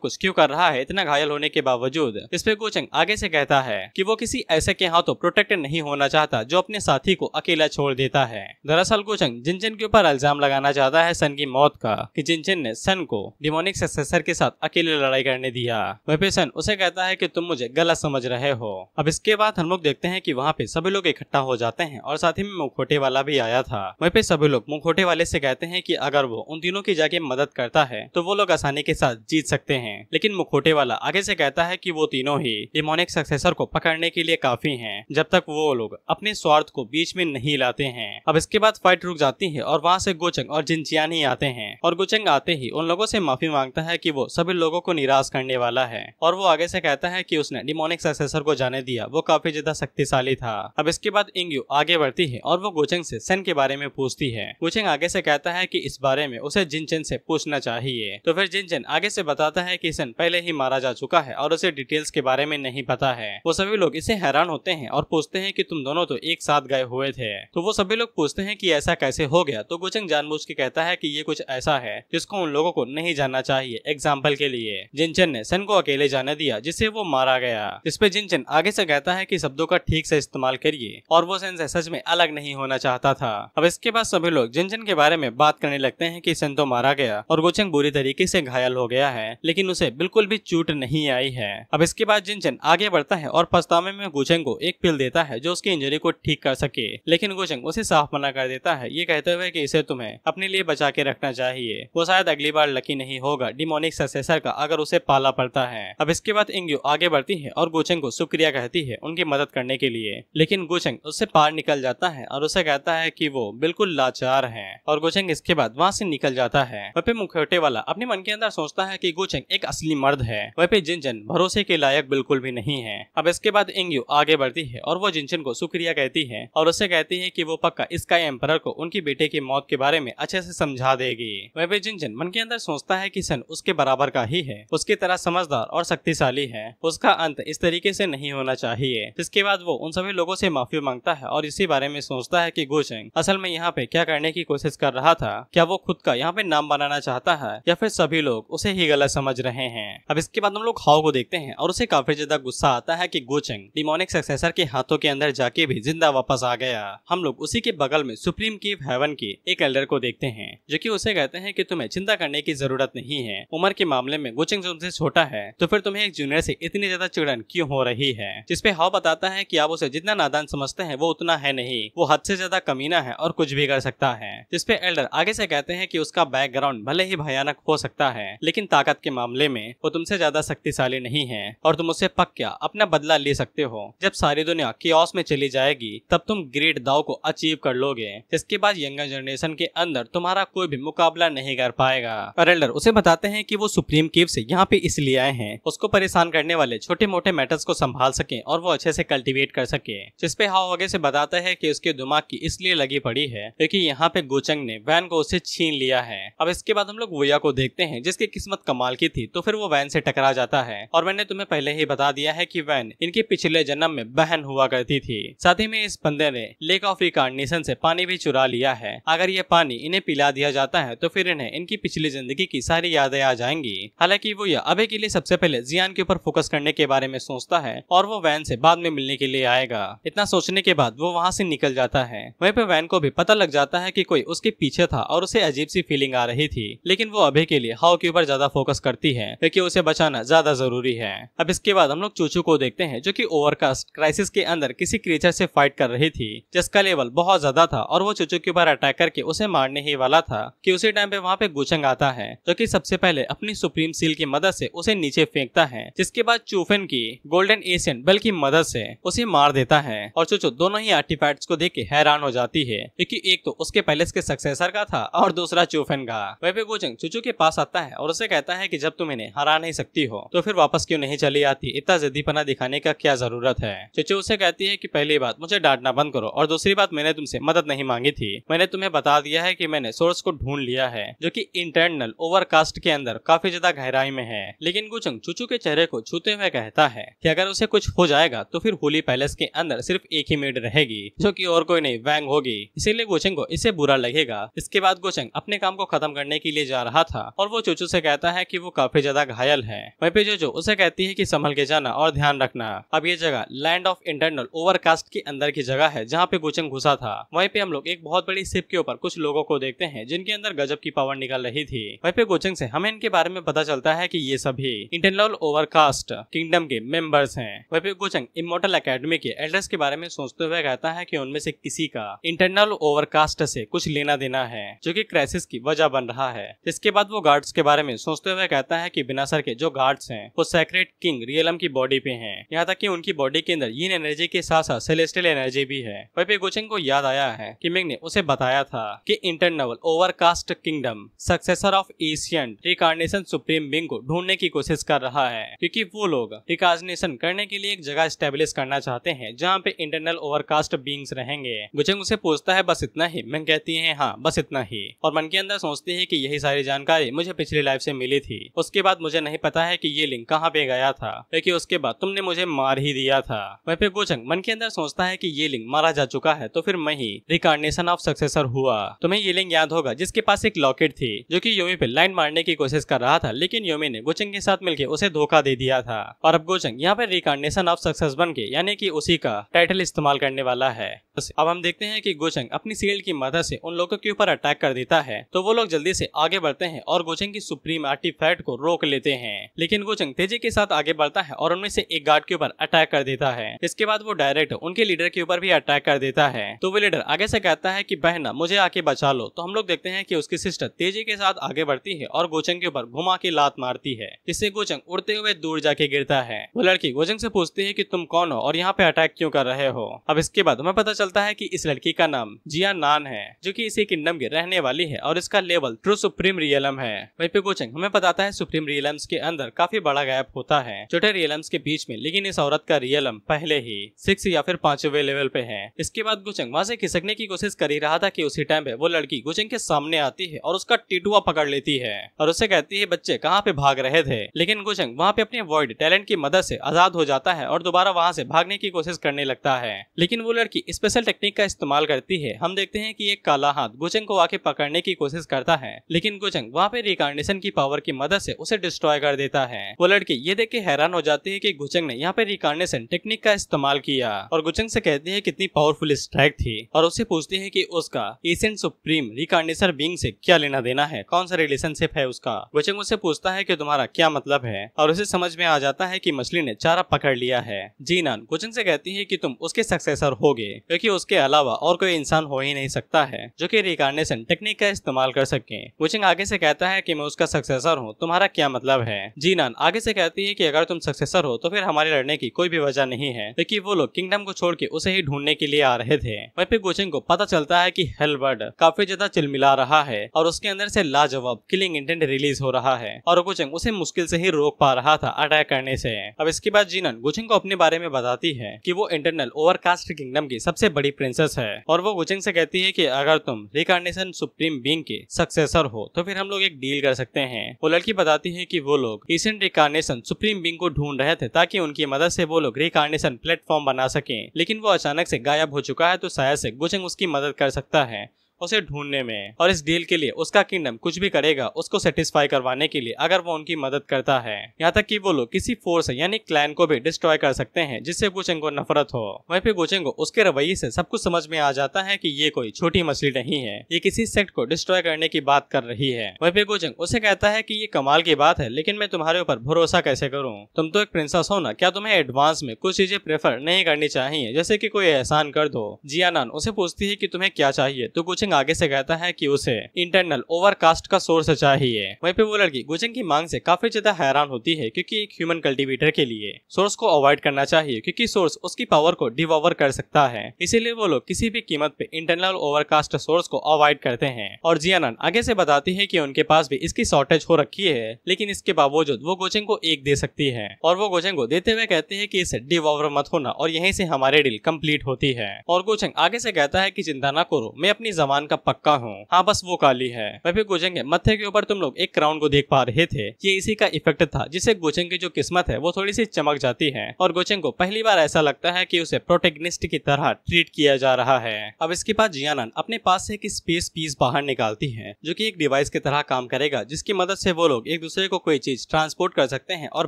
Speaker 1: कुछ क्यों कर रहा है इतना घायल होने के बावजूद। इस पे गोचंग आगे से कहता है कि वो किसी ऐसे के हाथों प्रोटेक्ट नहीं होना चाहता जो अपने साथी को अकेला छोड़ देता है। दरअसल गोचंग जिनजन के ऊपर इल्जाम लगाना चाहता है सन की मौत का, कि जिनजन ने सन को डिमोनिक सक्सेसर के साथ अकेले लड़ाई करने दिया। वहीं पे सन उसे कहता है कि तुम मुझे गलत समझ रहे हो। अब इसके बाद हम लोग देखते हैं कि वहाँ पे सभी लोग इकट्ठा हो जाते हैं और साथ ही में मुखोटे वाला भी आया था। वहीं पे सभी लोग मुखोटे वाले से कहते हैं कि अगर वो उन तीनों की जाके मदद करता है तो वो लोग आसानी के साथ जीत सकते हैं। लेकिन मुखोटे वाला आगे से कहता है कि वो तीनों ही डिमोनिक सक्सेसर को पकड़ने के लिए काफी हैं, जब तक वो लोग अपने स्वार्थ को बीच में नहीं लाते हैं। अब इसके बाद फाइट रुक जाती है और वहाँ से गोचंग और जिनचियान ही आते हैं। और गोचंग आते ही उन लोगों से माफी मांगता है कि वो सभी लोगों को निराश करने वाला है। और वो आगे से कहता है कि उसने डिमोनिक सक्सेसर को जाने दिया, वो काफी ज्यादा शक्तिशाली था। अब इसके बाद इंग्यू आगे बढ़ती है और वो गोचंग से सन के बारे में पूछती है। गोचंग आगे से कहता है कि इस बारे में उसे जिनचन से पूछना चाहिए। तो फिर जिनचन आगे से बताता है कि सन पहले ही मारा जा चुका है और उसे डिटेल्स के बारे में नहीं पता है। वो सभी लोग इसे हैरान होते हैं और पूछते हैं कि तुम दोनों तो एक साथ गए हुए थे। तो वो सभी लोग पूछते हैं कि ऐसा कैसे हो गया। तो गोचंग जानबूझ के कहता है कि ये कुछ ऐसा है जिसको उन लोगों को नहीं जानना चाहिए। एग्जाम्पल के लिए जिनचन ने सन को अकेले जाने दिया जिससे वो मारा गया। इस पे जिनचन आगे से कहता है कि शब्दों का ठीक से इस्तेमाल करिए और वो सन से सच में अलग नहीं होना चाहता था। अब इसके बाद सभी लोग जिनचन के बारे में बात करने लगते हैं कि सन तो मारा गया और गोचंग बुरी तरीके से घायल हो गया है, लेकिन उसे बिल्कुल भी चोट नहीं आई है। अब इसके बाद जिनचन आगे बढ़ता है और पछतावे में गोचंग को एक पिल देता है जो उसकी इंजरी को ठीक कर सके, लेकिन गोचंग उसे साफ मना कर देता है, ये कहते हुए कि इसे तुम्हें अपने लिए बचा के रखना चाहिए। वो शायद अगली बार लकी नहीं होगा डिमोनिक सक्सेसर का अगर उसे पाला पड़ता है। अब इसके बाद इंग्यू आगे बढ़ती है और गोचंग को शुक्रिया कहती है उनकी मदद करने के लिए, लेकिन गोचंग उससे पार निकल जाता है और उसे कहता है कि वो बिल्कुल लाचार है। और गोचंग इसके बाद वहाँ से निकल जाता है। वहीं पे मुखौटे वाला अपने मन के अंदर सोचता है कि गोचंग एक असली मर्द है। वहीं पे जिनचन भरोसे के लायक बिल्कुल भी नहीं है। अब इसके बाद इंग्यू आगे बढ़ती है और वो जिनचन को शुक्रिया कहती है और उससे कहती है कि वो पक्का स्काई एम्परर को उनकी बेटे की मौत के बारे में अच्छे से समझा देगी। वहीं पे जिनचन मन के अंदर सोचता है कि सन उसके बराबर का ही है, उसकी तरह समझदार और शक्तिशाली है, उसका अंत इस तरीके से नहीं होना चाहिए। जिसके बाद वो उन सभी लोगों से माफी मांगता है और इसी बारे में सोचता है कि गोचंग असल में यहाँ पे क्या करने की कोशिश कर रहा था। क्या वो खुद का यहाँ पे नाम बनाना चाहता है या फिर सभी लोग उसे ही गलत समझ रहे हैं। अब इसके बाद हम लोग हाओ को देखते हैं और उसे काफी ज्यादा गुस्सा आता है कि गोचंग डिमोनिक सक्सेसर के हाथों के अंदर जाके भी जिंदा वापस आ गया। हम लोग उसी के बगल में सुप्रीम कीव हेवन के एक एल्डर को देखते हैं जो कि उसे कहते हैं कि तुम्हें चिंता करने की जरूरत नहीं है। उम्र के मामले में गोचंग तुमसे छोटा है तो फिर तुम्हें एक जूनियर से इतनी ज्यादा चिड़न क्यों हो रही है। जिसपे हाओ बताता है कि आप उसे जितना नादान समझते हैं वो उतना है नहीं, वो हद से ज्यादा कमीना है और कुछ भी कर सकता है। जिसपे एल्डर आगे से कहते हैं कि उसका बैकग्राउंड भले ही भयानक हो सकता है लेकिन ताकत के मामले में वो तुमसे ज्यादा शक्तिशाली नहीं है और तुम उससे पक्का अपना बदला ले सकते हो। जब सारी दुनिया कियोस में चली जाएगी तब तुम ग्रेट दाव को अचीव कर लोगे, जिसके बाद यंगर जनरेशन के अंदर तुम्हारा कोई भी मुकाबला नहीं कर पाएगा। और एल्डर उसे बताते हैं कि वो सुप्रीम कीव से यहाँ पे इसलिए आए हैं उसको परेशान करने वाले छोटे मोटे मैटर्स को संभाल सके और वो अच्छे से कल्टीवेट कर सके। जिसपे हाओ आगे से बताता है कि उसके दिमाग की इसलिए लगी पड़ी है क्योंकि यहाँ पे गोचंग ने वैन को उससे छीन लिया है। अब इसके बाद हम लोग वोया को देखते हैं जिसकी किस्मत कमाल की थी, तो फिर वो वैन से टकरा जाता है। और मैंने तुम्हें पहले ही बता दिया है कि वैन इनके पिछले जन्म में बहन हुआ करती थी। साथ ही में इस बंदे ने लेक ऑफ रिकार्नेशन से पानी भी चुरा लिया है। अगर ये पानी इन्हें पिला दिया जाता है तो फिर इन्हें इनकी पिछली जिंदगी की सारी यादें आ जाएंगी। हालांकि वो यह अबे के लिए सबसे पहले जियान के ऊपर फोकस करने के बारे में सोचता है और वो वैन से बाद में मिलने के लिए आएगा। इतना सोचने के बाद वो वहाँ से निकल जाता है। वहीं पे वैन को भी पता लग जाता है कि कोई उसके पीछे था और उसे अजीब सी फीलिंग आ रही थी, लेकिन वो अभी के लिए हाओ के ऊपर ज्यादा फोकस करती है क्योंकि उसे बचाना ज्यादा जरूरी है। अब इसके बाद हम लोग चूचू को देखते हैं जो कि ओवरकास्ट क्राइसिस के अंदर किसी क्रिएचर से फाइट कर रही थी जिसका लेवल बहुत ज्यादा था और वो चूचू के ऊपर अटैक करके उसे मारने ही वाला था कि उसी टाइम पे वहाँ पे गोचंग आता है जो कि सबसे पहले अपनी सुप्रीम सील की मदद से उसे नीचे फेंकता है। जिसके बाद चूफेन की गोल्डन एशियन बेल की मदद से उसे मार देता है और चूचू दोनों ही आर्टिफैक्ट्स को देख के हैरान हो जाती है क्योंकि एक तो उसके पैलेस के सक्सेसर का था और दूसरा चूफेन का। वहीं पे गोचंग चूचू के पास आता है और उसे कहता है कि जब तुम इन्हें हरा नहीं सकती हो तो फिर वापस क्यों नहीं चली आती, इतना जिद्दीपना दिखाने का क्या जरूरत है। चूचू उसे कहती है कि पहली बात मुझे डांटना बंद करो और दूसरी बात मैंने तुमसे मदद नहीं मांगी थी, मैंने तुम्हें बता दिया है कि मैंने सोर्स को ढूंढ लिया है जो कि इंटरनल ओवरकास्ट के अंदर काफी ज्यादा गहराई में है। लेकिन गोचंग चूचू के चेहरे को छूते हुए कहता है कि अगर उसे कुछ हो जाएगा तो फिर होली पैलेस के अंदर सिर्फ एक ही मेड रहेगी जो कि और कोई नहीं वैंग होगी, इसीलिए गोचंग को इसे बुरा लगेगा। इसके बाद गोचंग अपने काम को खत्म करने के लिए जा रहा था और वो चूचू से कहता है कि वो काफी ज्यादा घायल है। वहीं पे जो उसे कहती है कि संभल के जाना और ध्यान रखना। अब ये जगह लैंड ऑफ इंटरनल ओवरकास्ट के अंदर की जगह है जहाँ पे गोचंग घुसा था। वहीं पे हम लोग एक बहुत बड़ी शिप के ऊपर कुछ लोगों को देखते हैं जिनके अंदर गजब की पावर निकल रही थी। वहीं पे गोचंग से हमें इनके बारे में पता चलता है कि ये सभी इंटरनल ओवरकास्ट किंगडम के मेंबर्स हैं। वहीं पे गोचंग इमॉर्टल एकेडमी के एल्डर्स के बारे में सोचते हुए कहता है कि उनमें से किसी का इंटरनल ओवरकास्ट से कुछ लेना देना है जो कि क्राइसिस की वजह बन रहा है। इसके बाद वो गार्ड्स के बारे में सोचते हुए कहता है कि बिना सर के जो गार्ड्स हैं वो सेक्रेट किंग रियलम की बॉडी पे हैं, यहाँ तक कि उनकी बॉडी के अंदर यीन एनर्जी के साथ साथ सेलेस्टियल एनर्जी भी है। वहीं पे गोचंग को याद आया है कि मिंग ने उसे बताया था कि internal overcast kingdom successor of ancient reincarnation supreme being को ढूंढने की कोशिश कर रहा है क्योंकि वो लोग रिकार्नेशन करने के लिए एक जगह स्टेब्लिश करना चाहते हैं जहाँ पे इंटरनल ओवरकास्ट बीइंग्स रहेंगे। गोचंग उसे पूछता है बस इतना ही, मिंग कहती है हाँ बस इतना ही और मन के अंदर सोचती है कि यही सारी जानकारी मुझे पिछली लाइफ से मिली थी। उसके बाद मुझे नहीं पता है कि ये लिंक कहाँ पे गया था क्योंकि उसके बाद तुमने मुझे मार ही दिया था। वहीं पे गोचंग मन के अंदर सोचता है कि ये लिंक मारा जा चुका है तो फिर मैं ही रिकार्नेशन ऑफ सक्सेसर हुआ। तुम्हें ये लिंक याद होगा जिसके पास एक लॉकेट थी जो कि योमी पे लाइन मारने की कोशिश कर रहा था, लेकिन योमी ने गोचंग के साथ मिलकर उसे धोखा दे दिया था और अब गोचंग यहाँ पे रिकार्नेशन ऑफ सक्सेस बन के यानी कि उसी का टाइटल इस्तेमाल करने वाला है। अब हम देखते हैं कि गोचंग अपनी शील्ड की मदद से उन लोगों के ऊपर अटैक कर देता है तो वो लोग जल्दी से आगे बढ़ते हैं और गोचंग की सुप्रीम आर्टिफैक्ट को रोक लेते हैं। लेकिन गोचंग तेजी के साथ आगे बढ़ता है और उनमें से एक गार्ड के ऊपर अटैक कर देता है। इसके बाद वो डायरेक्ट उनके लीडर के ऊपर भी अटैक कर देता है तो वो लीडर आगे से कहता है कि बहना मुझे आके बचा लो। तो हम लोग देखते हैं कि उसकी सिस्टर तेजी के साथ आगे बढ़ती है और गोचंग के ऊपर घुमा के लात मारती है जिससे गोचंग उड़ते हुए दूर जाके गिरता है। वो लड़की गोचंग से पूछती है कि तुम कौन हो और यहाँ पे अटैक क्यों कर रहे हो। अब इसके बाद हमें पता चलता है कि इस लड़की का नाम जिया नान है जो कि इसी किंगडम की रहने वाली है और इसका लेवल ट्रू सुप्रीम रियलम है। वहीं पे गोचंग हमें बताता है सुप्रीम रियलम्स के अंदर काफी बड़ा गैप होता है छोटे रियलम्स के बीच में, लेकिन इस औरत का रियलम पहले ही 6 या फिर 5वें लेवल पे है। इसके बाद गोचंग वहां से खिसकने की कोशिश कर ही रहा था कि उसी टाइम पे वो लड़की गोचंग के सामने आती है और उसका टिटुआ पकड़ लेती है और उससे कहती है बच्चे कहाँ पे भाग रहे थे। लेकिन गोचंग वहाँ पे अपने वॉइड टैलेंट की मदद से आजाद हो जाता है और दोबारा वहाँ से भागने की कोशिश करने लगता है। लेकिन वो लड़की स्पेशल टेक्निक का इस्तेमाल करती है। हम देखते हैं कि एक काला हाथ गोचंग को आके पकड़ने की कोशिश करता है, लेकिन गोचंग वहाँ पे रिकार्नेशन की पावर की मदद से उसे डिस्ट्रॉय कर देता है। वो लड़की ये देख के हैरान हो जाती है कि गोचंग ने यहाँ पे रिकार्नेशन टेक्निक का इस्तेमाल किया और गोचंग से कहती है कितनी पावरफुल स्ट्राइक थी और उससे पूछती है कि उसका एशियंट सुप्रीम रिकार्नेशन बीइंग से क्या लेना देना है, कौन सा रिलेशनशिप है उसका। गोचंग उससे पूछता है कि तुम्हारा क्या मतलब है और उसे समझ में आ जाता है कि मछली ने चारा पकड़ लिया है। जीनान गोचंग से कहती है कि तुम उसके सक्सेसर होगे क्योंकि उसके अलावा और कोई इंसान हो ही नहीं सकता है जो कि रिकार्नेशन टेक्निक का इस्तेमाल कर सके। गोचंग आगे से कहता है कि मैं उसका सक्सेसर हूँ, तुम्हारा क्या मतलब है। जीनान आगे से कहती है कि अगर तुम सक्सेसर हो तो फिर हमारे लड़ने की कोई भी वजह नहीं है क्योंकि वो लोग किंगडम को छोड़ के उसे ही ढूंढने के लिए आ रहे थे। वहीं पे गोचंग को पता चलता है कि हेलबर्ड काफी ज्यादा चिलमिला रहा है और उसके अंदर से लाजवाब किलिंग इंटेंट रिलीज हो रहा है और गोचंग उसे मुश्किल से ही रोक पा रहा था अटैक करने से। अब इसके बाद जीनान गोचंग को अपने बारे में बताती है कि वो इंटरनल ओवरकास्ट किंगडम की सबसे बड़ी प्रिंसेस है और वो गोचंग से कहती है कि अगर तुम रिकार्नेशन सुप्रीम बीइंग के सक्सेसर हो तो फिर हम लोग एक डील कर सकते हैं। वो लड़की बताती है कि वो लोग एशियंट रिकार्नेशन सुप्रीम बीइंग को ढूंढ रहे थे ताकि उनकी मदद से वो लोग रिकार्नेशन प्लेटफॉर्म बना सके, लेकिन वो अचानक से गायब हो चुका है तो शायद से गोचंग उसकी मदद कर सकता है उसे ढूंढने में और इस डील के लिए उसका किंगडम कुछ भी करेगा उसको सेटिस्फाई करवाने के लिए अगर वो उनकी मदद करता है। यहाँ तक कि वो लोग किसी फोर्स यानी क्लैन को भी डिस्ट्रॉय कर सकते हैं जिससे गोचंग को नफरत हो। वहीं पे गोचंग को उसके रवैये से सब कुछ समझ में आ जाता है कि ये कोई छोटी मछली नहीं है, ये किसी सेक्ट को डिस्ट्रॉय करने की बात कर रही है। वहीं पे गोचंग उसे कहता है कि ये कमाल की बात है, लेकिन मैं तुम्हारे ऊपर भरोसा कैसे करूँ, तुम तो एक प्रिंसेस हो ना, क्या तुम्हें एडवांस में कुछ चीजें प्रेफर नहीं करनी चाहिए जैसे कि कोई एहसान कर दो। जियानान उसे पूछती है कि तुम्हें क्या चाहिए तो गोचंग आगे से कहता है कि उसे इंटरनल ओवरकास्ट का सोर्स चाहिए। वहीं पे वो लड़की गुचेंग की मांग से काफी ज्यादा हैरान होती है क्योंकि एक ह्यूमन कल्टीवेटर के लिए सोर्स को अवॉइड करना चाहिए क्योंकि सोर्स उसकी पावर को डिवॉवर कर सकता है। इसीलिए वो लोग किसी भी कीमत पे इंटरनल ओवरकास्ट सोर्स को अवॉइड करते हैं। और जियानन आगे से बताती है कि उनके पास भी इसकी शॉर्टेज हो रखी है, लेकिन इसके बावजूद वो गुचेंग को एक दे सकती है। और वो गुचेंग को देते हुए कहते हैं कि इसे डिवॉवर मत होना और यहीं से हमारे डील कंप्लीट होती है। और गुचेंग आगे से कहता है कि चिंता ना करो, मैं अपनी जबान का पक्का हूँ, हाँ बस वो काली है। वह भी गुचेंग मत्थे के ऊपर तुम लोग एक क्राउन को देख पा रहे थे, ये इसी का इफेक्ट था जिससे गुचेंग की जो किस्मत है वो थोड़ी सी चमक जाती है। और गुचेंग को पहली बार ऐसा लगता है कि उसे प्रोटेगनिस्ट की तरह ट्रीट किया जा रहा है। अब इसके बाद जियानन अपने पास से एक स्पेस पीस बाहर निकालती है जो कि एक डिवाइस की तरह काम करेगा, जिसकी मदद से वो लोग एक दूसरे को कोई चीज ट्रांसपोर्ट कर सकते हैं और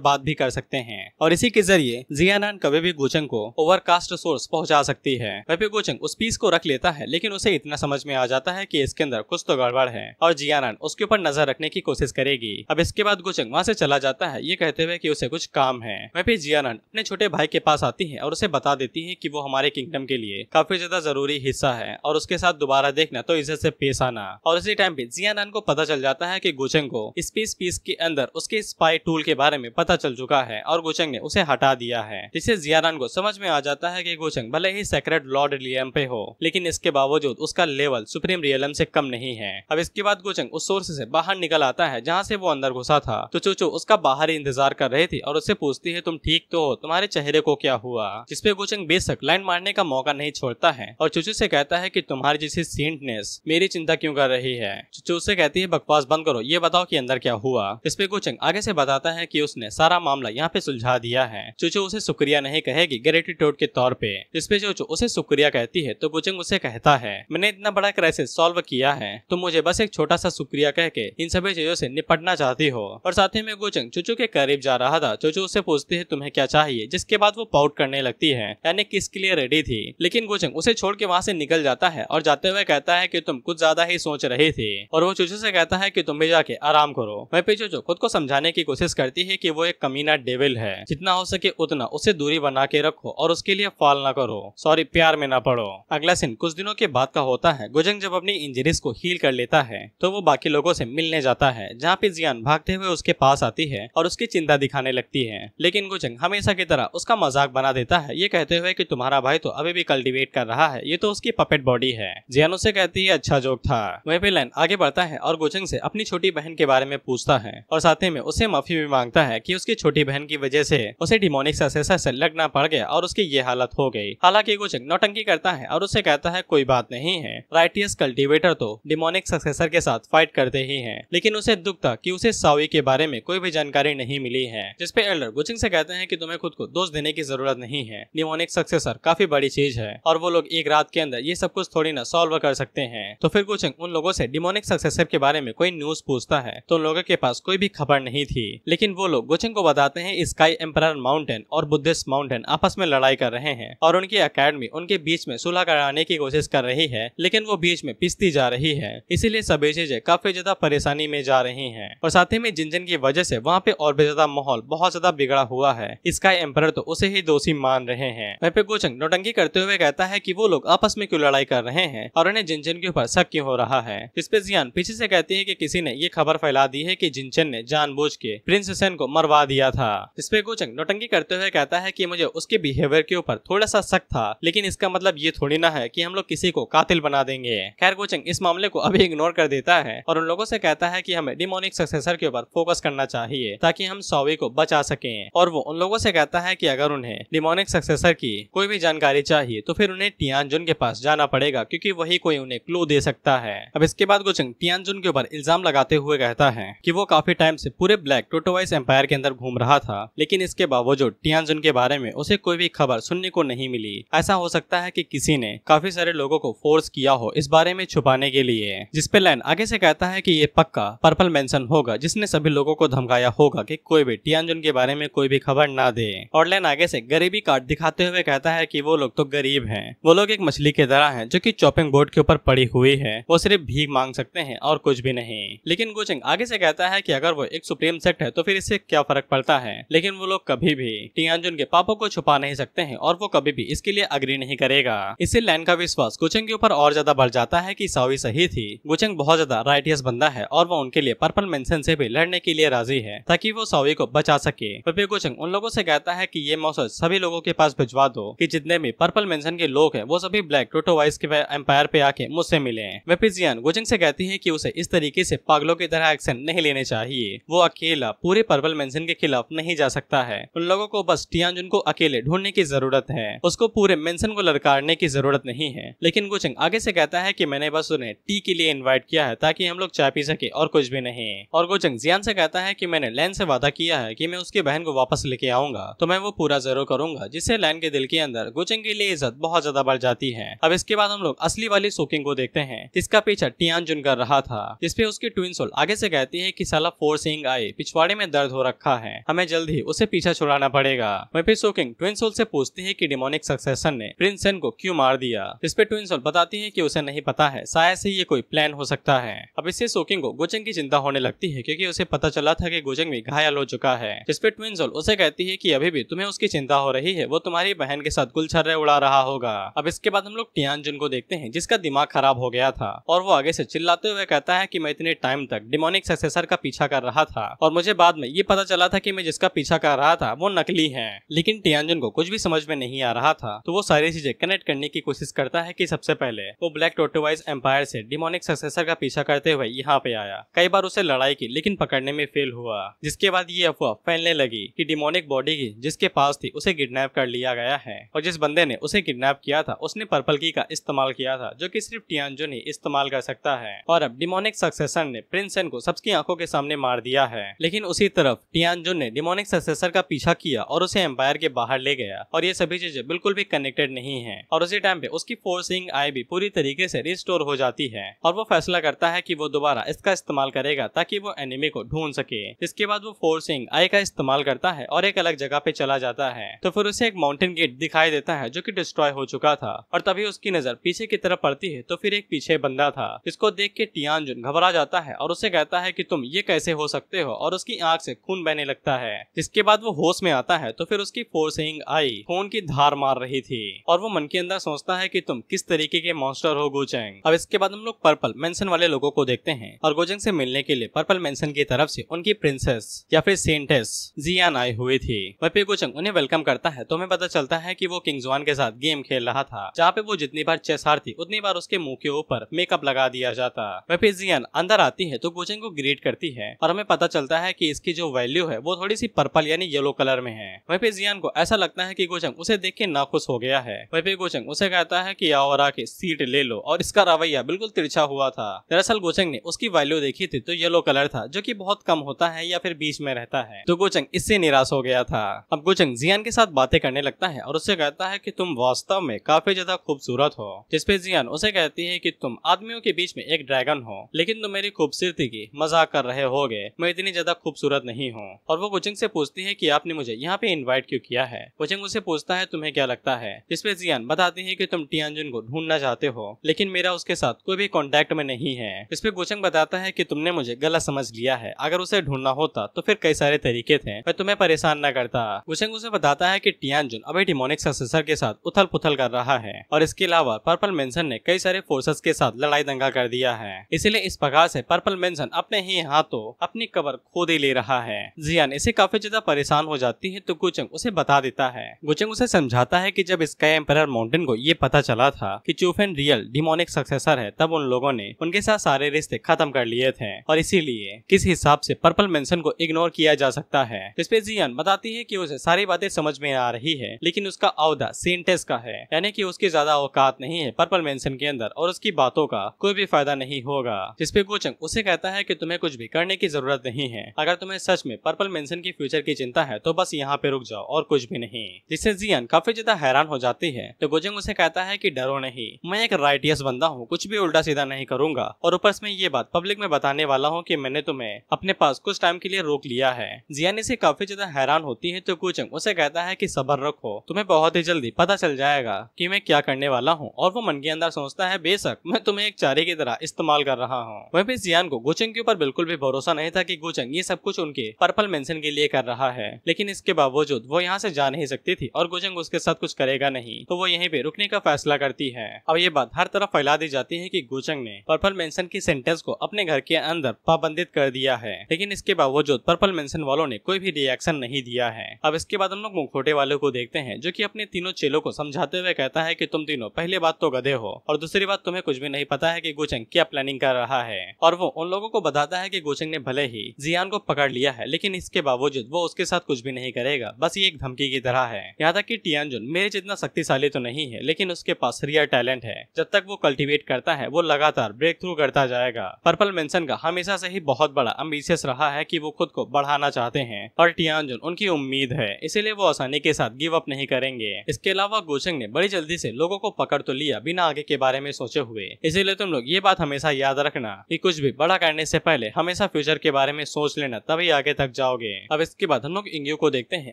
Speaker 1: बात भी कर सकते हैं। और इसी के जरिए जियानन कभी भी गुचेंग को ओवरकास्ट सोर्स पहुंचा सकती है। वह भी गुचेंग उस पीस को रख लेता है, लेकिन उसे इतना समझ में आ जाता है कि इसके अंदर कुछ तो गड़बड़ है और जियानन उसके ऊपर नजर रखने की कोशिश करेगी। अब इसके बाद गुचेंग वहाँ से चला जाता है ये कहते हुए कि उसे कुछ काम है। वह भी जियानन अपने छोटे भाई के पास आती है और उसे बता देती है कि वो हमारे किंगडम के लिए काफी ज्यादा जरूरी हिस्सा है और उसके साथ दोबारा देखना तो इज्जत से पेश आना। और इसी टाइम पे जियानन को पता चल जाता है कि गुचेंग को स्पेस पीस के अंदर उसके स्पाई टूल के बारे में पता चल चुका है और गुचेंग ने उसे हटा दिया है, जिससे जियानन को समझ में आ जाता है कि गुचेंग भले ही सेक्रेट लॉर्ड रियलम पे हो, लेकिन इसके बावजूद उसका लेवल सुप्रीम रियलम से कम नहीं है। अब इसके बाद गुचेंग उस सोर्स से बाहर निकल आता है जहाँ से वो अंदर घुसा था, तो चूचू उसका बाहर ही इंतजार कर रही थी और उससे पूछती है तुम ठीक तो हो, तुम्हारे चेहरे को क्या हुआ। जिसपे गुचेंग बेशक लाइन मारने का मौका नहीं छोड़ता है और चूचू से कहता है कि तुम्हारी जैसी सेंटनेस मेरी चिंता क्यों कर रही है। चूचू से कहती है बकवास बंद करो, ये बताओ कि अंदर क्या हुआ। इसपे गुचेंग आगे से बताता है कि उसने सारा मामला यहाँ पे सुलझा दिया है। चूचू उसे शुक्रिया नहीं कहेगी, ग्रेटिट्यूड के तौर पे। जिसपे चूचू उसे शुक्रिया कहती है तो गुचेंग उसे कहता है मैंने इतना बड़ा क्राइसिस सॉल्व किया है, तो मुझे बस एक छोटा सा शुक्रिया कह के इन सभी चीजों से निपटना चाहती हो। और साथ ही में गुचेंग चूचू के करीब जा रहा था। चूचू उससे पूछती है तुम्हें क्या चाहिए, जिसके बाद वो पाउट करने लगती है, यानी किस के लिए रेडी थी। लेकिन गुचेंग उसे छोड़ के वहाँ से निकल जाता है और जाते हुए कहता है कि तुम कुछ ज्यादा ही सोच रहे थे। और वो चूचू से कहता है कि तुम भी जाके आराम करो। वहीं पे चूचू खुद को समझाने की कोशिश करती है कि वो एक कमीना डेविल है, जितना हो सके उतना उससे दूरी बना के रखो और उसके लिए फॉल ना करो, सॉरी प्यार में ना पड़ो। अगला सीन कुछ दिनों के बाद का होता है। गुचेंग जब अपनी इंजरीज को हील कर लेता है तो वो बाकी लोगों से मिलने जाता है, जहाँ पे जियान भागते हुए उसके पास आती है और उसकी चिंता दिखाने लगती है। लेकिन गुचेंग हमेशा की तरह उसका मजाक बना देता है, ये कहते हुए कि तुम्हारा भाई तो अभी भी कल्टीवेट कर रहा है, ये तो उसकी पपेट बॉडी है। जियान उससे कहती है अच्छा जोक था। वहीं पे लाइन आगे बढ़ता है और गुचेंग से अपनी छोटी बहन के बारे में पूछता है और साथ ही में उससे माफी भी मांगता है कि उसकी छोटी बहन की वजह से उसे डिमोनिक सक्सेसर से लगना पड़ गया और उसकी ये हालत हो गई। हालांकि गुचेंग नौटंकी करता है और उससे कहता है कोई बात नहीं है, राइटियस कल्टीवेटर तो डिमोनिक सक्सेसर के साथ फाइट करते ही हैं। लेकिन उसे दुख था कि उसे सावी के बारे में कोई भी जानकारी नहीं मिली है। जिसपे एल्डर गुचेंग से कहते हैं कि तुम्हें खुद को दोष देने की जरूरत नहीं है, डिमोनिक सक्सेसर काफी बड़ी चीज है और वो लोग एक रात के अंदर ये सब कुछ थोड़ी ना सॉल्व कर सकते हैं। तो फिर गुचेंग उन लोगों से डिमोनिक सक्सेसर के बारे में कोई न्यूज पूछता है तो उन लोगों के पास कोई भी खबर नहीं थी। लेकिन वो लोग गुचेंग को बताते हैं स्काई एम्परर माउंटेन और बुद्धिस्ट माउंटेन आपस में लड़ाई कर रहे हैं और उनकी एकेडमी उनके बीच में सुलह कराने की कोशिश कर रही है, लेकिन वो बीच में पिसती जा रही है। इसीलिए सभी चीजें काफी ज्यादा परेशानी में जा रही हैं और साथ ही में जिनजिन की वजह से वहाँ पे और भी ज्यादा माहौल बहुत ज्यादा बिगड़ा हुआ है। स्काई एम्परर तो उसे ही दोषी मान रहे हैं। वहीं पे गुचेंग नौटंकी करते हुए कहता है कि वो लोग आपस में क्यों लड़ाई कर रहे हैं और उन्हें जिनजिन के ऊपर शक क्यों हो रहा है। इस पे जियान पीछे से कहती है कि किसी ने ये खबर फैला दी है कि जिनचन ने जानबूझ के प्रिंस सेन को मरवा दिया था। इस पे गुचेंग नौटंकी करते हुए कहता है कि मुझे उसके बिहेवियर के ऊपर थोड़ा सा शक था, लेकिन इसका मतलब ये थोड़ी ना है कि हम लोग किसी को कातिल बना देंगे। खैर गुचेंग इस मामले को अभी इग्नोर कर देता है और उन लोगों से कहता है कि हमें डिमोनिक सक्सेसर के ऊपर फोकस करना चाहिए ताकि हम सावी को बचा सकें। और वो उन लोगों से कहता है कि अगर उन्हें डिमोनिक सक्सेसर की कोई भी जानकारी चाहिए तो फिर उन्हें टियानजुन के पास जाना पड़ेगा, क्योंकि वही कोई उन्हें क्लू दे सकता है। अब इसके बाद गुचेंग टियानजुन के ऊपर इल्जाम लगाते हुए कहता है कि वो काफी टाइम से पूरे ब्लैक टोटोवाइस एम्पायर के अंदर घूम रहा था, लेकिन इसके बावजूद टियानजुन के बारे में उसे कोई भी खबर सुनने को नहीं मिली। ऐसा हो सकता है कि किसी ने काफी सारे लोगों को फोर्स किया हो इस बारे में छुपाने के लिए। जिसपे लैन आगे से कहता है कि ये पक्का पर्पल मेंशन होगा जिसने सभी लोगों को धमकाया होगा कि कोई भी टियानजुन के बारे में कोई भी खबर ना दे। और लैन आगे से गरीबी कार्ड दिखाते हुए कहता है कि वो लोग तो गरीब हैं, वो लोग एक मछली की तरह हैं जो कि चॉपिंग बोर्ड के ऊपर पड़ी हुई है, वो सिर्फ भीख मांग सकते हैं और कुछ भी नहीं। लेकिन गुचेंग आगे से कहता है कि अगर वो एक सुप्रीम सेक्ट है तो फिर इससे क्या फर्क पड़ता है, लेकिन वो लोग कभी भी टियानजुन के पापों को छुपा नहीं सकते हैं और वो कभी भी इसके लिए अग्री नहीं करेगा। इससे लैन का विश्वास गुचेंग के ऊपर और ज्यादा बढ़ जाता है कि सावी सही थी। गुचेंग बहुत ज्यादा राइटियस बंदा है और वो उनके लिए पर्पल मेंशन से भी लड़ने के लिए राजी है ताकि वो सावी को बचा सके। वह गुचेंग उन लोगों से कहता है कि ये मैसेज सभी लोगों के पास भिजवा दो कि जितने भी पर्पल मेंशन के लोग हैं वो सभी ब्लैक टोटोवाइस के एम्पायर पे आके मुझसे मिले। वह जियान गुचेंग से कहती है कि उसे इस तरीके से पागलों की तरह एक्शन नहीं लेने चाहिए। वो अकेला पूरे पर्पल मेंशन के खिलाफ नहीं जा सकता है। उन लोगों को बस टियानजुन को अकेले ढूंढने की जरूरत है, उसको पूरे मेंशन को ललकारने की जरूरत नहीं है। लेकिन गुचेंग आगे से कहता है कि मैंने बस उन्हें टी के लिए इनवाइट किया है ताकि हम लोग चाय पी सके और कुछ भी नहीं। और गुचेंग जियान से कहता है कि मैंने लैन से वादा किया है कि मैं उसकी बहन को वापस लेके आऊंगा, तो मैं वो पूरा जरूर करूंगा। जिससे लैन के दिल के अंदर गुचेंग के लिए इज्जत बहुत ज्यादा बढ़ जाती है। अब इसके बाद हम लोग असली वाली सोकिंग को देखते हैं जिसका पीछा टियानजुन कर रहा था, जिसपे उसकी ट्विन सोल आगे से कहती है कि साला फोर सिंग आए पिछवाड़े में दर्द हो रखा है, हमें जल्द ही उसे पीछा छुड़ाना पड़ेगा। वहीं पे सोकिंग ट्विन सोल से पूछती है कि डिमोनिक सक्सेसर ने प्रिंस सेन को क्यों मार दिया, जिसपे ट्विन सोल बताती है कि उसे नहीं पता है, शायद से ये कोई प्लान हो सकता है। अब इससे सोकिंग को गुचेंग की चिंता होने लगती है क्योंकि उसे पता चला था कि गुचेंग भी घायल हो चुका है। जिसपे ट्विन सोल उसे कहती है कि अभी भी तुम्हें उसकी चिंता हो रही है, वो तुम्हारी बहन के साथ गुलछर्रे उड़ा रहा होगा। अब इसके बाद हम लोग टियानजुन को देखते हैं जिसका दिमाग खराब हो गया था और वो आगे से चिल्लाते हुए कहता है कि मैं इतने टाइम तक डिमोनिक सक्सेसर का पीछा कर रहा था और मुझे बाद में ये पता चला था कि मैं जिसका पीछा कर रहा था वो नकली है। लेकिन टियानजुन को कुछ भी समझ में नहीं आ रहा था, तो वो सारी चीजें कनेक्ट करने की कोशिश करता है कि सबसे पहले वो ब्लैक टोटोवाइस एम्पायर से डिमोनिक सक्सेसर का पीछा करते हुए यहाँ पे आया। कई बार उसे लड़ाई की लेकिन पकड़ने में फेल हुआ, जिसके बाद ये अफवाह फैलने लगी कि डिमोनिक बॉडी की जिसके पास थी उसे किडनैप कर लिया गया है और जिस बंदे ने उसे किडनैप किया था उसने पर्पल की का इस्तेमाल किया था जो कि सिर्फ टियानजुन ही इस्तेमाल कर सकता है। और अब डिमोनिक सक्सेसर ने प्रिंस सेन को सबकी आंखों के सामने मार दिया है। लेकिन उसी तरफ टियानजुन ने डिमोनिक सक्सेसर का पीछा किया और उसे एम्पायर के बाहर ले गया और ये सभी चीजें बिल्कुल भी कनेक्टेड नहीं है। और उसी टाइम पे उसकी फोर सिंग आई भी पूरी तरीके से रिस्टोर हो जाती है और वो फैसला करता है कि वो दोबारा इसका इस्तेमाल करेगा ताकि वो एनिमी को ढूंढ सके। इसके बाद वो फोर सिंग आई का इस्तेमाल करता है और एक अलग जगह पे चला जाता है। तो फिर उसे एक माउंटेन गेट दिखाई देता है जो कि डिस्ट्रॉय हो चुका था और तभी उसकी नजर पीछे की तरफ पड़ती है तो फिर एक पीछे बंदा था जिसको देख के टियानजुन घबरा जाता है और उसे कहता है कि तुम ये कैसे हो सकते हो और उसकी आंख से खून बहने लगता है। जिसके बाद वो होश में आता है तो फिर उसकी फोर सिंग आई खून की धार मार रही थी और वो मन के अंदर सोचता है कि तुम किस तरीके के मॉन्स्टर हो गुचेंग। अब इसके बाद हम लोग पर्पल मेंशन वाले लोगों को देखते हैं और गुचेंग से मिलने के लिए पर्पल मेंशन की तरफ से उनकी प्रिंसेस या फिर सेंटेस जियान आई हुई थी। वहीं पे गुचेंग उन्हें वेलकम करता है तो हमें पता चलता है कि वो किंगजवान के साथ गेम खेल रहा था जहाँ पे वो जितनी बार चेस हारती उतनी बार उसके मुंह के ऊपर मेकअप लगा दिया जाता। वहीं पे जियान अंदर आती है तो गुचेंग को ग्रीट करती है और हमें पता चलता है कि इसकी जो वैल्यू है वो थोड़ी सी पर्पल यानी येलो कलर में है। वहीं पे जियान को ऐसा लगता है कि गुचेंग उसे देख के नाखुश हो गया है। वहीं पे गुचेंग उसे कहता है कि आओ और आके सीट ले लो और इसका रवैया बिल्कुल तिरछा हुआ था। दरअसल गुचेंग ने उसकी वैल्यू देखी थी तो येलो कलर था जो कि बहुत कम होता है या फिर बीच में रहता है, तो गुचेंग इससे निराश हो गया था। अब गुचेंग जियान के साथ बातें करने लगता है और उससे कहता है कि तुम वास्तव में काफी ज्यादा खूबसूरत हो। जिसपे जियान उसे कहती है कि तुम आदमियों के बीच में एक ड्रैगन हो लेकिन तुम मेरी खूबसूरती की मजाक कर रहे होगे, मैं इतनी ज्यादा खूबसूरत नहीं हूँ। और वो गुचेंग से पूछती है कि आपने मुझे यहाँ पे इनवाइट क्यों किया है। गुचेंग उसे पूछता है तुम्हें क्या लगता है, जिसपे जियान बताती है कि तुम टियानजुन को ढूंढना चाहते हो लेकिन मेरा उसके साथ कोई भी कांटेक्ट में नहीं है। इसपे गुचेंग बताता है कि तुमने मुझे गलत समझ लिया है, अगर उसे ढूंढना होता तो फिर कई सारे तरीके थे, मैं तुम्हें परेशान न करता। गुचेंग उसे बताता है कि टियानजुन अभी डिमोनिक सक्सेसर के साथ उथल पुथल कर रहा है और इसके अलावा पर्पल मेंशन ने कई सारे फोर्सेस के साथ लड़ाई दंगा कर दिया है, इसलिए इस प्रकार से पर्पल मेंशन अपने ही हाथों अपनी कबर खुद ही ले रहा है। जियान इसे काफी ज्यादा परेशान हो जाती है तो गुचेंग उसे बता देता है। गुचेंग उसे समझाता है कि जब स्काई एम्परर माउंटेन को ये पता चला था कि चूफेन रियल डिमोनिक सक्सेसर है तब उन लोगों ने उनके साथ सारे रिश्ते खत्म कर लिए थे और इसीलिए किस हिसाब से पर्पल मेंशन को इग्नोर किया जा सकता है। इस पे जियान बताती है कि उसे सारी बातें समझ में आ रही है लेकिन उसका औहदा सेंटेस का है, यानी कि उसकी ज्यादा औकात नहीं है पर्पल मेंशन के अंदर और उसकी बातों का कोई भी फायदा नहीं होगा। जिसपे गुचेंग उसे कहता है कि तुम्हें कुछ भी करने की जरूरत नहीं है, अगर तुम्हें सच में पर्पल मेंशन की फ्यूचर की चिंता है तो बस यहाँ पे रुक जाओ और कुछ भी नहीं। जिससे जियान काफी ज्यादा हैरान हो जाती है तो गुचेंग उसे कहता है कि डरो नहीं, मैं एक राइटियस बंदा हूँ, कुछ भी उल्टा सीधा नहीं करूंगा और ऊपर से मैं ये बात पब्लिक में बताने वाला हूँ कि मैंने तुम्हें अपने पास कुछ टाइम के लिए रोक लिया है। जियान इसे काफी ज्यादा हैरान होती है तो गुचेंग उसे कहता है कि सब्र रखो, तुम्हें बहुत ही जल्दी पता चल जाएगा कि मैं क्या करने वाला हूँ। और वो मन के अंदर सोचता है बेशक मैं तुम्हें एक चारे की तरह इस्तेमाल कर रहा हूँ। वहीं पे जियान को गुचेंग के ऊपर बिल्कुल भी भरोसा नहीं था कि गुचेंग ये सब कुछ उनके पर्पल मेंशन के लिए कर रहा है, लेकिन इसके बावजूद वो यहाँ से जा नहीं सकती थी और गुचेंग उसके साथ कुछ करेगा नहीं तो वो यहीं पे रुकने का फैसला करती है। अब ये बात हर तरफ फैला दी जाती है कि गुचंग ने पर्पल मेंशन की सेंटेंस को अपने घर के अंदर पाबंदित कर दिया है, लेकिन इसके बावजूद पर्पल मेंशन वालों ने कोई भी रिएक्शन नहीं दिया है। अब इसके बाद हम लोग मुखौटे वाले को देखते हैं, जो कि अपने तीनों चेलों को समझाते हुए कहता है कि तुम तीनों पहली बात तो गधे हो और दूसरी बात तुम्हें कुछ भी नहीं पता है कि गुचंग क्या प्लानिंग कर रहा है। और वो उन लोगों को बताता है कि गुचंग ने भले ही जियान को पकड़ लिया है, लेकिन इसके बावजूद वो उसके साथ कुछ भी नहीं करेगा, बस ये एक धमकी की तरह है। यहाँ तक कि टियानजुन मेरे जितना शक्तिशाली तो नहीं है, लेकिन उसके पास रियल टैलेंट है। जब तक वो कल्टीवेट करता है वो लगातार ब्रेक थ्रू करता जाएगा। पर्पल मेंशन का हमेशा से ही बहुत बड़ा एम्बिशियस रहा है कि वो खुद को बढ़ाना चाहते हैं और टियानजुन उनकी उम्मीद है, इसीलिए वो आसानी के साथ गिव अप नहीं करेंगे। इसके अलावा गुचंग ने बड़ी जल्दी से लोगों को पकड़ तो लिया बिना आगे के बारे में सोचे हुए, इसीलिए तुम लोग ये बात हमेशा याद रखना कि कुछ भी बड़ा करने से पहले हमेशा फ्यूचर के बारे में सोच लेना, तभी आगे तक जाओगे। अब इसके बाद हम लोग इंग्यू को देखते हैं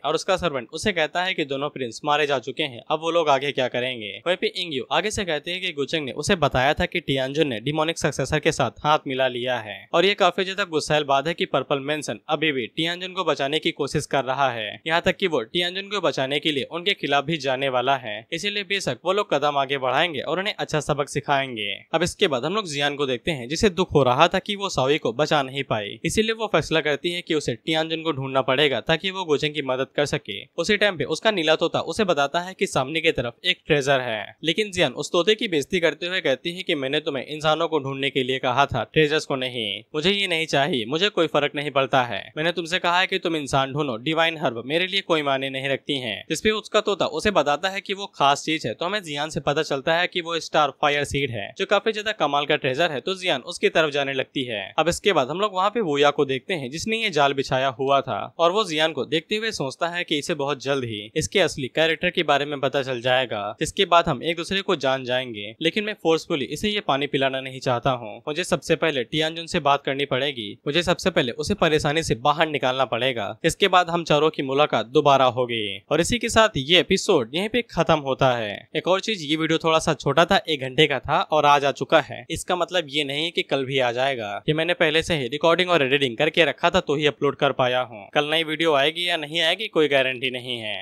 Speaker 1: और उसका सर्वेंट उसे कहता है कि दोनों प्रिंस मारे जा चुके हैं, अब वो लोग आगे क्या करेंगे। वहीं पे इंग्यू आगे से कहते हैं कि गुचंग ने उसे बताया था कि टियानजुन ने डिमोनिक सक्सेसर के साथ हाथ मिला लिया है और ये काफी ज्यादा गुस्सैल बात है कि पर्पल मेंशन अभी भी टियानजुन को बचाने की कोशिश कर रहा है, यहाँ तक कि वो टियानजुन को बचाने के लिए उनके खिलाफ भी जाने वाला है। इसीलिए बेशक वो लोग कदम आगे बढ़ाएंगे और उन्हें अच्छा सबक सिखाएंगे। अब इसके बाद हम लोग जियान को देखते हैं, जिसे दुख हो रहा था कि वो सावी को बचा नहीं पाई, इसीलिए वो फैसला करती है कि उसे टियानजुन को ढूंढना पड़ेगा ताकि वो गुचंग की मदद कर सके। उसी टाइम पे उसका नीला तोता उसे बताता है कि सामने की तरफ एक ट्रेजर है, लेकिन जियान उस तोते की बेइज्जती करते हुए कहती है कि मैंने तुम्हें इंसानों को ढूंढने के लिए कहा था, ट्रेजर्स को नहीं। मुझे ये नहीं चाहिए, मुझे कोई फर्क नहीं पड़ता है। मैंने तुमसे कहा है कि तुम इंसान ढूंढो, डिवाइन हर्ब मेरे लिए कोई मायने नहीं रखती है। जिसपे उसका तोता उसे बताता है कि वो खास चीज है, तो हमें जियान से पता चलता है कि वो स्टार फायर सीड है, जो काफी ज्यादा कमाल का ट्रेजर है, तो जियान उसकी तरफ जाने लगती है। अब इसके बाद हम लोग वहाँ पे वोया को देखते हैं, जिसने ये जाल बिछाया हुआ था और वो जियान को देखते हुए सोचता है कि इसे बहुत जल्द ही इसके असली कैरेक्टर के बारे में पता चल जाएगा, जिसके बाद हम एक दूसरे को जान जाएंगे। लेकिन मैं फोर्सफुली इसे ये पानी पिलाना नहीं चाहता हूँ। मुझे सबसे पहले टियानजुन से बात करनी पड़ेगी, मुझे सबसे पहले उसे परेशानी से बाहर निकालना पड़ेगा, इसके बाद हम चारों की मुलाकात दोबारा होगी। और इसी के साथ ये एपिसोड यहीं पे खत्म होता है। एक और चीज, ये वीडियो थोड़ा सा छोटा था, 1 घंटे का था और आज आ चुका है। इसका मतलब ये नहीं कि कल भी आ जाएगा, ये मैंने पहले से ही रिकॉर्डिंग और एडिटिंग करके रखा था तो ही अपलोड कर पाया हूँ। कल नई वीडियो आएगी या नहीं आएगी कोई गारंटी नहीं है।